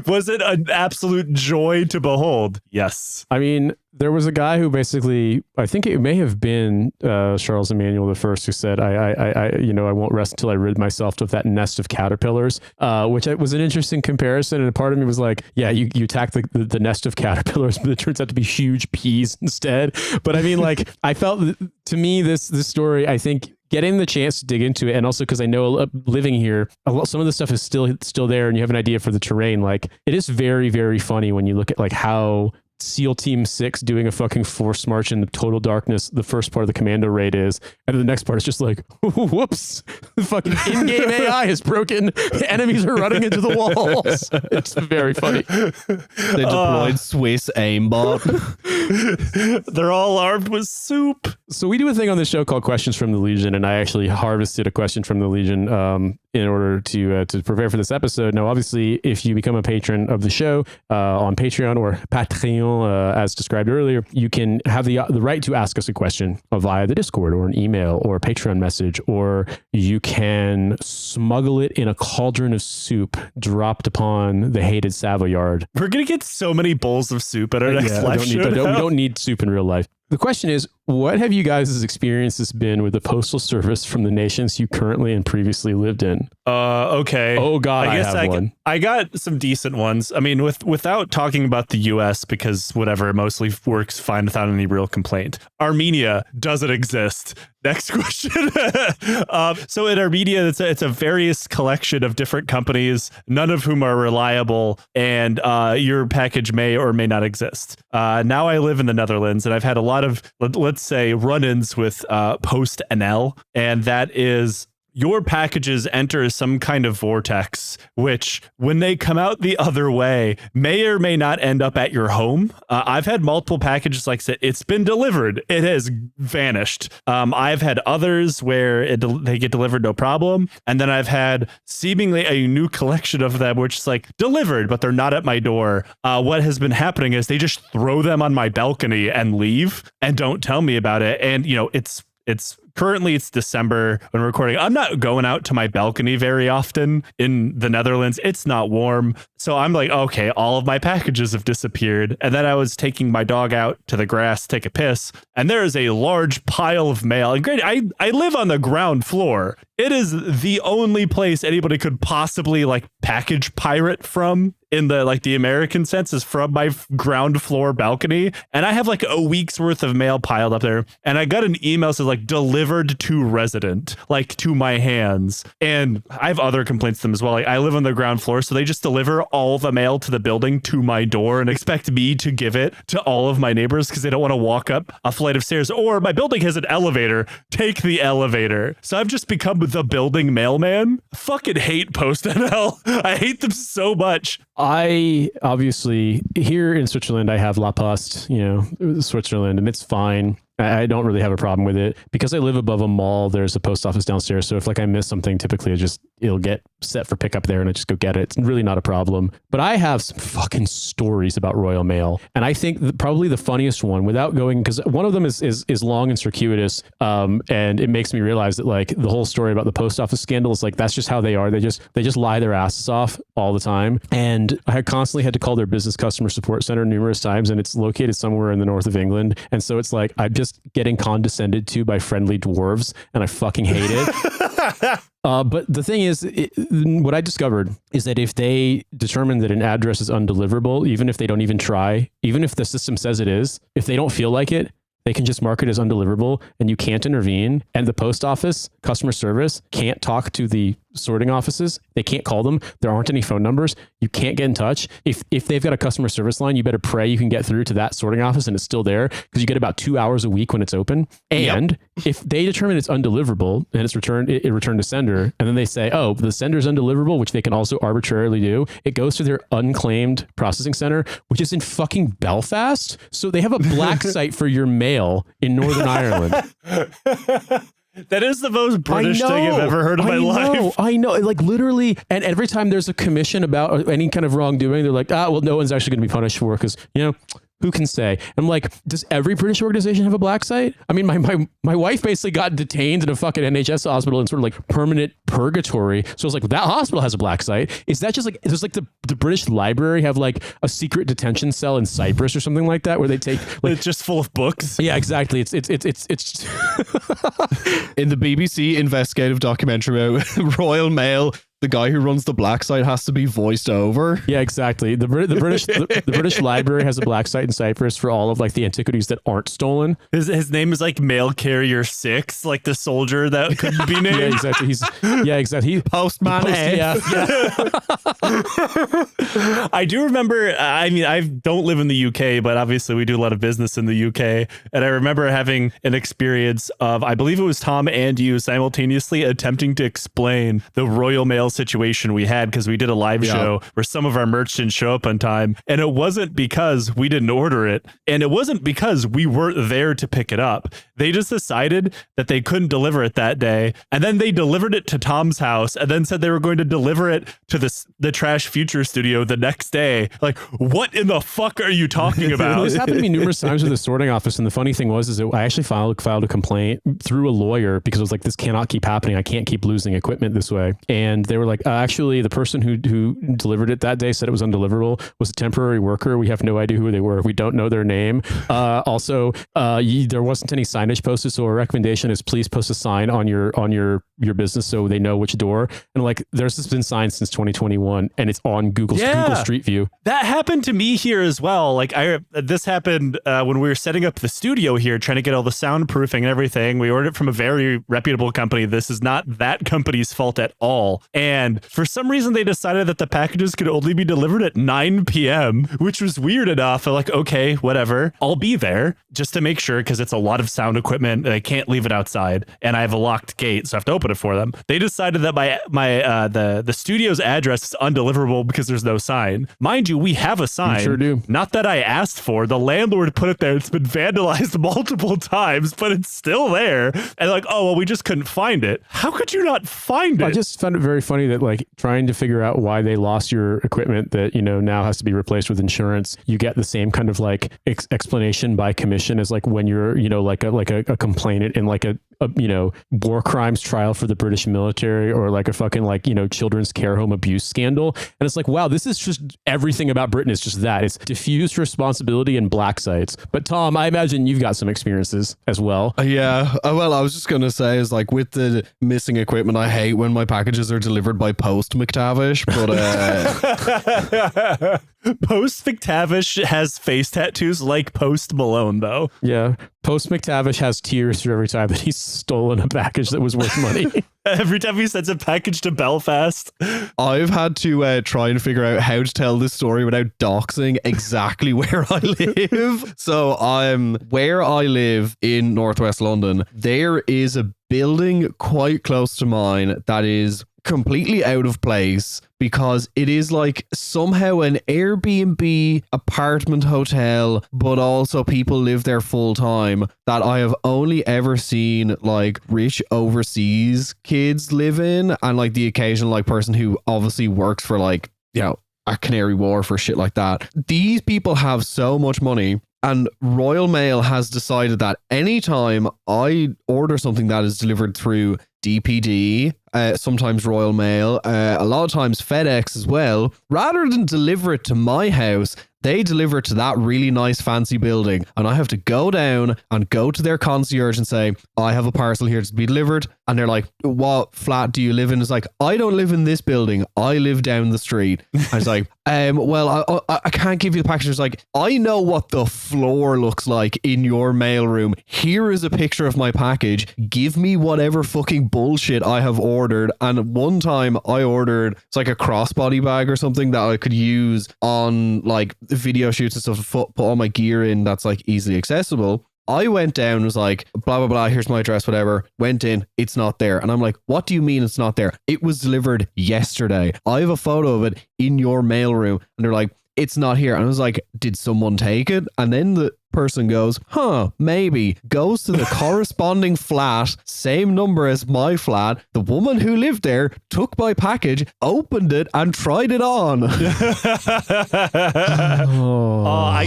B: Was it an absolute joy to behold? Yes.
A: I mean, there was a guy who basically, I think it may have been Charles Emmanuel I, who said, I won't rest until I rid myself of that nest of caterpillars, which was an interesting comparison. And a part of me was like, yeah, you attack the nest of caterpillars, but it turns out to be huge peas instead. But I mean, like, I felt, to me, this story, I think, getting the chance to dig into it, and also because I know living here, some of the stuff is still there, and you have an idea for the terrain. Like, it is very, very funny when you look at like how SEAL Team 6 doing a fucking force march in the total darkness, the first part of the commando raid is, and the next part is just like, whoops, the fucking in-game AI is broken, enemies are running into the walls. It's very funny.
C: They deployed Swiss aimbot.
B: They're all armed with soup.
A: So we do a thing on the show called Questions from the Legion, and I actually harvested a question from the Legion in order to prepare for this episode. Now, obviously, if you become a patron of the show on Patreon or Patreon, as described earlier, you can have the right to ask us a question via the Discord or an email or a Patreon message, or you can smuggle it in a cauldron of soup dropped upon the hated Savoyard.
B: We're going to get so many bowls of soup at our next live show.
A: We don't need soup in real life. The question is, what have you guys' experiences been with the postal service from the nations you currently and previously lived in?
B: Okay.
A: Oh God, I have one.
B: I got some decent ones. I mean, without talking about the US, because whatever, it mostly works fine without any real complaint. Armenia doesn't exist. Next question. So in Armenia, it's a various collection of different companies, none of whom are reliable, and your package may or may not exist. Now I live in the Netherlands, and I've had a lot of, let's say, run-ins with Post NL, and that is, your packages enter some kind of vortex, which when they come out the other way may or may not end up at your home. I've had multiple packages like that. It's been delivered. It has vanished. I've had others where they get delivered no problem. And then I've had seemingly a new collection of them, which is like delivered, but they're not at my door. What has been happening is they just throw them on my balcony and leave and don't tell me about it. And, it's currently it's December when we're recording. I'm not going out to my balcony very often in the Netherlands. It's not warm. So I'm like, okay, all of my packages have disappeared. And then I was taking my dog out to the grass, take a piss, and there is a large pile of mail. And great, I live on the ground floor. It is the only place anybody could possibly like package pirate from in the American sense, is from my ground floor balcony. And I have like a week's worth of mail piled up there. And I got an email that says like delivered to resident, like to my hands. And I have other complaints to them as well. Like, I live on the ground floor, so they just deliver all the mail to the building to my door and expect me to give it to all of my neighbors because they don't want to walk up a flight of stairs. Or my building has an elevator. Take the elevator. So I've just become the building mailman. Fucking hate Post NL. I hate them so much.
A: I obviously, here in Switzerland, I have La Poste, Switzerland, and it's fine. I don't really have a problem with it because I live above a mall. There's a post office downstairs. So if like I miss something, typically it'll get set for pickup there and I just go get it. It's really not a problem. But I have some fucking stories about Royal Mail. And I think probably the funniest one, without going, because one of them is long and circuitous. And it makes me realize that like the whole story about the post office scandal is like, that's just how they are. They just lie their asses off all the time. And I constantly had to call their business customer support center numerous times, and it's located somewhere in the north of England. And so it's like, I'm just getting condescended to by friendly dwarves, and I fucking hate it. But the thing is, what I discovered is that if they determine that an address is undeliverable, even if they don't even try, even if the system says it is, if they don't feel like it, they can just mark it as undeliverable and you can't intervene. And the post office customer service can't talk to the sorting offices. They can't call them. There aren't any phone numbers. You can't get in touch. If they've got a customer service line, you better pray you can get through to that sorting office and it's still there, because you get about 2 hours a week when it's open. And if they determine it's undeliverable and it's returned to sender, and then they say, oh, the sender's undeliverable, which they can also arbitrarily do, it goes to their unclaimed processing center, which is in fucking Belfast. So they have a black site for your mail in Northern Ireland.
B: That is the most British thing I've ever heard in my life.
A: I know. Like literally, and every time there's a commission about any kind of wrongdoing, they're like, well, no one's actually going to be punished for it because, who can say? I'm like, does every British organization have a black site? I mean, my wife basically got detained in a fucking NHS hospital in sort of like permanent purgatory. So I was like, that hospital has a black site. Is that just like, does like the British Library have like a secret detention cell in Cyprus or something like that, where they take like,
B: it's just full of books?
A: Yeah, exactly. It's
C: in the BBC investigative documentary about Royal Mail, the guy who runs the black site has to be voiced over.
A: Yeah, exactly. The British Library has a black site in Cyprus for all of like the antiquities that aren't stolen.
B: His name is like Mail Carrier 6, like the soldier that couldn't be named.
A: Yeah, exactly.
C: Postman F.
A: Yeah.
B: I do remember, I mean, I don't live in the UK, but obviously we do a lot of business in the UK. And I remember having an experience of, I believe it was Tom and you simultaneously attempting to explain the Royal Mail situation we had, because we did a live show where some of our merch didn't show up on time, and it wasn't because we didn't order it, and it wasn't because we weren't there to pick it up. They just decided that they couldn't deliver it that day, and then they delivered it to Tom's house and then said they were going to deliver it to the Trash Future studio the next day. Like, what in the fuck are you talking about?
A: This happened to me numerous times with the sorting office, and the funny thing was that I actually filed a complaint through a lawyer, because I was like, this cannot keep happening. I can't keep losing equipment this way. And they were like, actually, the person who delivered it that day said it was undeliverable was a temporary worker. We have no idea who they were. We don't know their name. Also, there wasn't any signage posted, so our recommendation is please post a sign on your business so they know which door. And like, there's been signs since 2021, and it's on Google Street View.
B: That happened to me here as well. Like, this happened when we were setting up the studio here, trying to get all the soundproofing and everything. We ordered it from a very reputable company. This is not that company's fault at all. And for some reason, they decided that the packages could only be delivered at 9 p.m., which was weird enough. I'm like, okay, whatever. I'll be there just to make sure, because it's a lot of sound equipment and I can't leave it outside. And I have a locked gate, so I have to open it for them. They decided that the studio's address is undeliverable because there's no sign. Mind you, we have a sign.
A: You sure do.
B: Not that I asked for. The landlord put it there. It's been vandalized multiple times, but it's still there. And like, oh, well, we just couldn't find it. How could you not find it?
A: I just found it very funny that like trying to figure out why they lost your equipment that now has to be replaced with insurance, you get the same kind of like explanation by commission as like when you're like a complainant in like a war crimes trial for the British military, or like a fucking like children's care home abuse scandal. And it's like, wow, this is just everything about Britain is just that. It's diffused responsibility and black sites. But Tom, I imagine you've got some experiences as well.
C: Yeah. Well, I was just gonna say is like with the missing equipment, I hate when my packages are delivered by Post McTavish, but
B: Post McTavish has face tattoos like Post Malone, though.
A: Yeah. Post McTavish has tears through every time that he's stolen a package that was worth money.
B: Every time he sends a package to Belfast.
C: I've had to try and figure out how to tell this story without doxing exactly where I live. So where I live in Northwest London, there is a building quite close to mine that is completely out of place, because it is like somehow an Airbnb apartment hotel, but also people live there full time, that I have only ever seen like rich overseas kids live in, and like the occasional like person who obviously works for like, a Canary Wharf or shit like that. These people have so much money, and Royal Mail has decided that anytime I order something that is delivered through DPD, sometimes Royal Mail, a lot of times FedEx as well, rather than deliver it to my house, They deliver to that really nice fancy building, and I have to go down and go to their concierge and say, I have a parcel here to be delivered. And they're like, what flat do you live in? It's like, I don't live in this building. I live down the street. I was like, well, I can't give you the package. It's like, I know what the floor looks like in your mailroom. Here is a picture of my package. Give me whatever fucking bullshit I have ordered. And one time I ordered, it's like a crossbody bag or something that I could use on like video shoots and stuff to put all my gear in that's like easily accessible. I went down, was like, blah, blah, blah, here's my address, whatever. Went in, it's not there. And I'm like, what do you mean it's not there? It was delivered yesterday. I have a photo of it in your mailroom. And they're like, it's not here. And I was like, did someone take it? And then the person goes, maybe. Goes to the corresponding flat, same number as my flat. The woman who lived there took my package, opened it, and tried it on.
B: I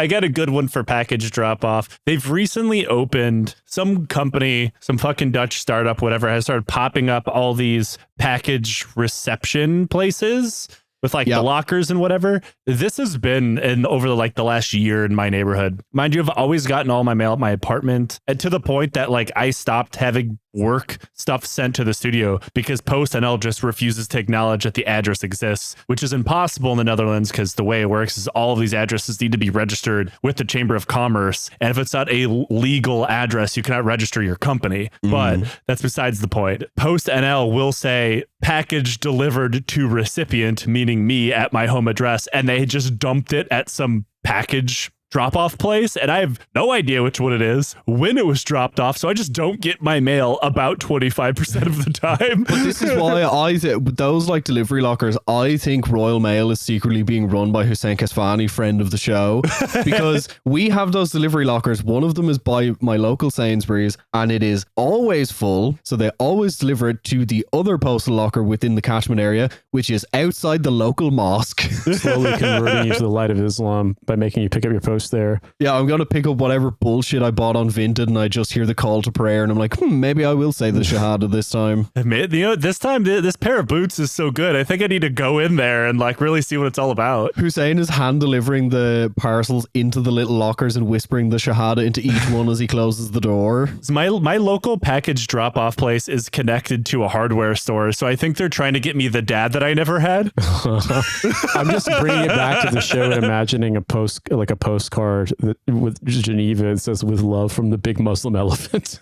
B: got a good one for package drop off. They've recently opened, some company, some fucking Dutch startup, whatever, has started popping up all these package reception places with like the lockers and whatever. This has been over the last year in my neighborhood. Mind you, I've always gotten all my mail at my apartment, and to the point that like I stopped having work stuff sent to the studio because PostNL just refuses to acknowledge that the address exists, which is impossible in the Netherlands because the way it works is all of these addresses need to be registered with the Chamber of Commerce. And if it's not a legal address, you cannot register your company. But that's besides the point. PostNL will say package delivered to recipient, meaning me at my home address, and they just dumped it at some package drop-off place, and I have no idea which one it is, when it was dropped off, so I just don't get my mail about 25% of the time.
C: But this is why those like delivery lockers, I think Royal Mail is secretly being run by Hussein Kesfani, friend of the show, because we have those delivery lockers. One of them is by my local Sainsbury's, and it is always full, so they always deliver it to the other postal locker within the catchment area, which is outside the local mosque.
A: Slowly converting you to the light of Islam by making you pick up your post there.
C: Yeah, I'm going to pick up whatever bullshit I bought on Vinted, and I just hear the call to prayer, and I'm like, maybe I will say the Shahada this time.
B: This time, this pair of boots is so good. I think I need to go in there and like really see what it's all about.
C: Hussein is hand delivering the parcels into the little lockers and whispering the Shahada into each one as he closes the door.
B: My local package drop-off place is connected to a hardware store, so I think they're trying to get me the dad that I never had.
A: I'm just bringing it back to the show and imagining a postcard with Geneva. It says, with love from the big Muslim elephant.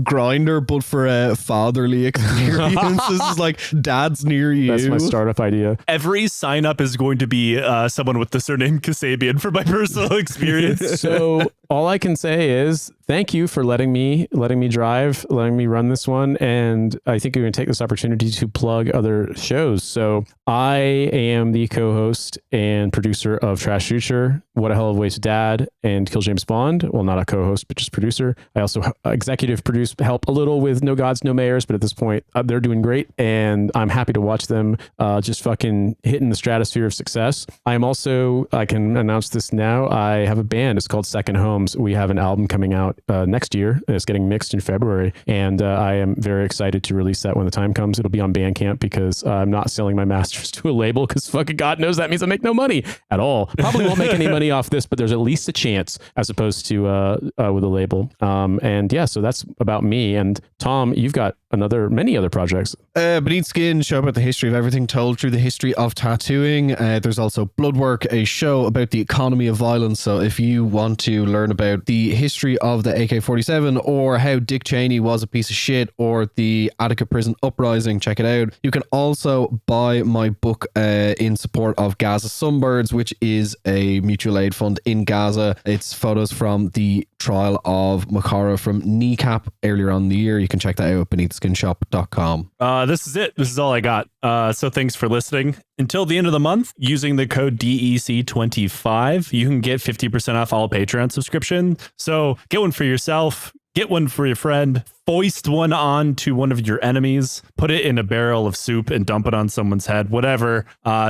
C: Grinder, but for a fatherly experience. This is like dad's near you.
A: That's my startup idea.
B: Every sign up is going to be someone with the surname Kasabian for my personal experience.
A: So all I can say is thank you for letting me drive, letting me run this one. And I think we're going to take this opportunity to plug other shows. So I am the co-host and producer of Trash Future, What a Hell of a Waste Dad, and Kill James Bond. Well, not a co-host, but just producer. I also executive produce, help a little with No Gods, No Mayors, but at this point they're doing great, and I'm happy to watch them just fucking hitting the stratosphere of success. I am also, I can announce this now, I have a band. It's called Second Homes. We have an album coming out next year. It's getting mixed in February, and I am very excited to release that when the time comes. It'll be on Bandcamp because I'm not selling my masters to a label because fucking God knows that means I make no money at all. Probably won't make any money off this, but there's at least a chance as opposed to with a label. And yeah, so that's about me. And Tom, you've got many other projects.
C: Beneath Skin, show about the history of everything told through the history of tattooing. There's also Bloodwork, a show about the economy of violence. So if you want to learn about the history of the AK-47 or how Dick Cheney was a piece of shit or the Attica prison uprising, check it out. You can also buy my book in support of Gaza Sunbirds, which is a mutual aid fund in Gaza. It's photos from the trial of Makara from Kneecap earlier on in the year. You can check that out at beneathskinshop.com.
B: This is it. This is all I got. So thanks for listening. Until the end of the month, using the code DEC25, you can get 50% off all Patreon subscription. So get one for yourself, get one for your friend, foist one on to one of your enemies, put it in a barrel of soup and dump it on someone's head, whatever.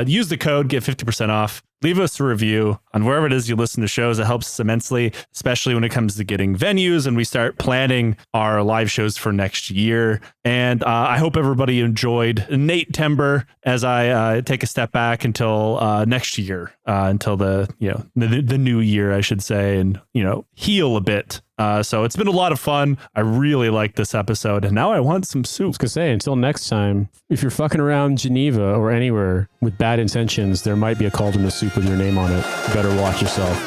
B: Use the code, get 50% off. Leave us a review on wherever it is you listen to shows. It helps us immensely, especially when it comes to getting venues and we start planning our live shows for next year. And I hope everybody enjoyed Nate Timber as I take a step back until next year, until the new year, I should say, and heal a bit. So it's been a lot of fun. I really like this episode, and now I want some soup.
A: I was gonna say, until next time, if you're fucking around Geneva or anywhere with bad intentions, there might be a cauldron of soup with your name on it. You better watch yourself.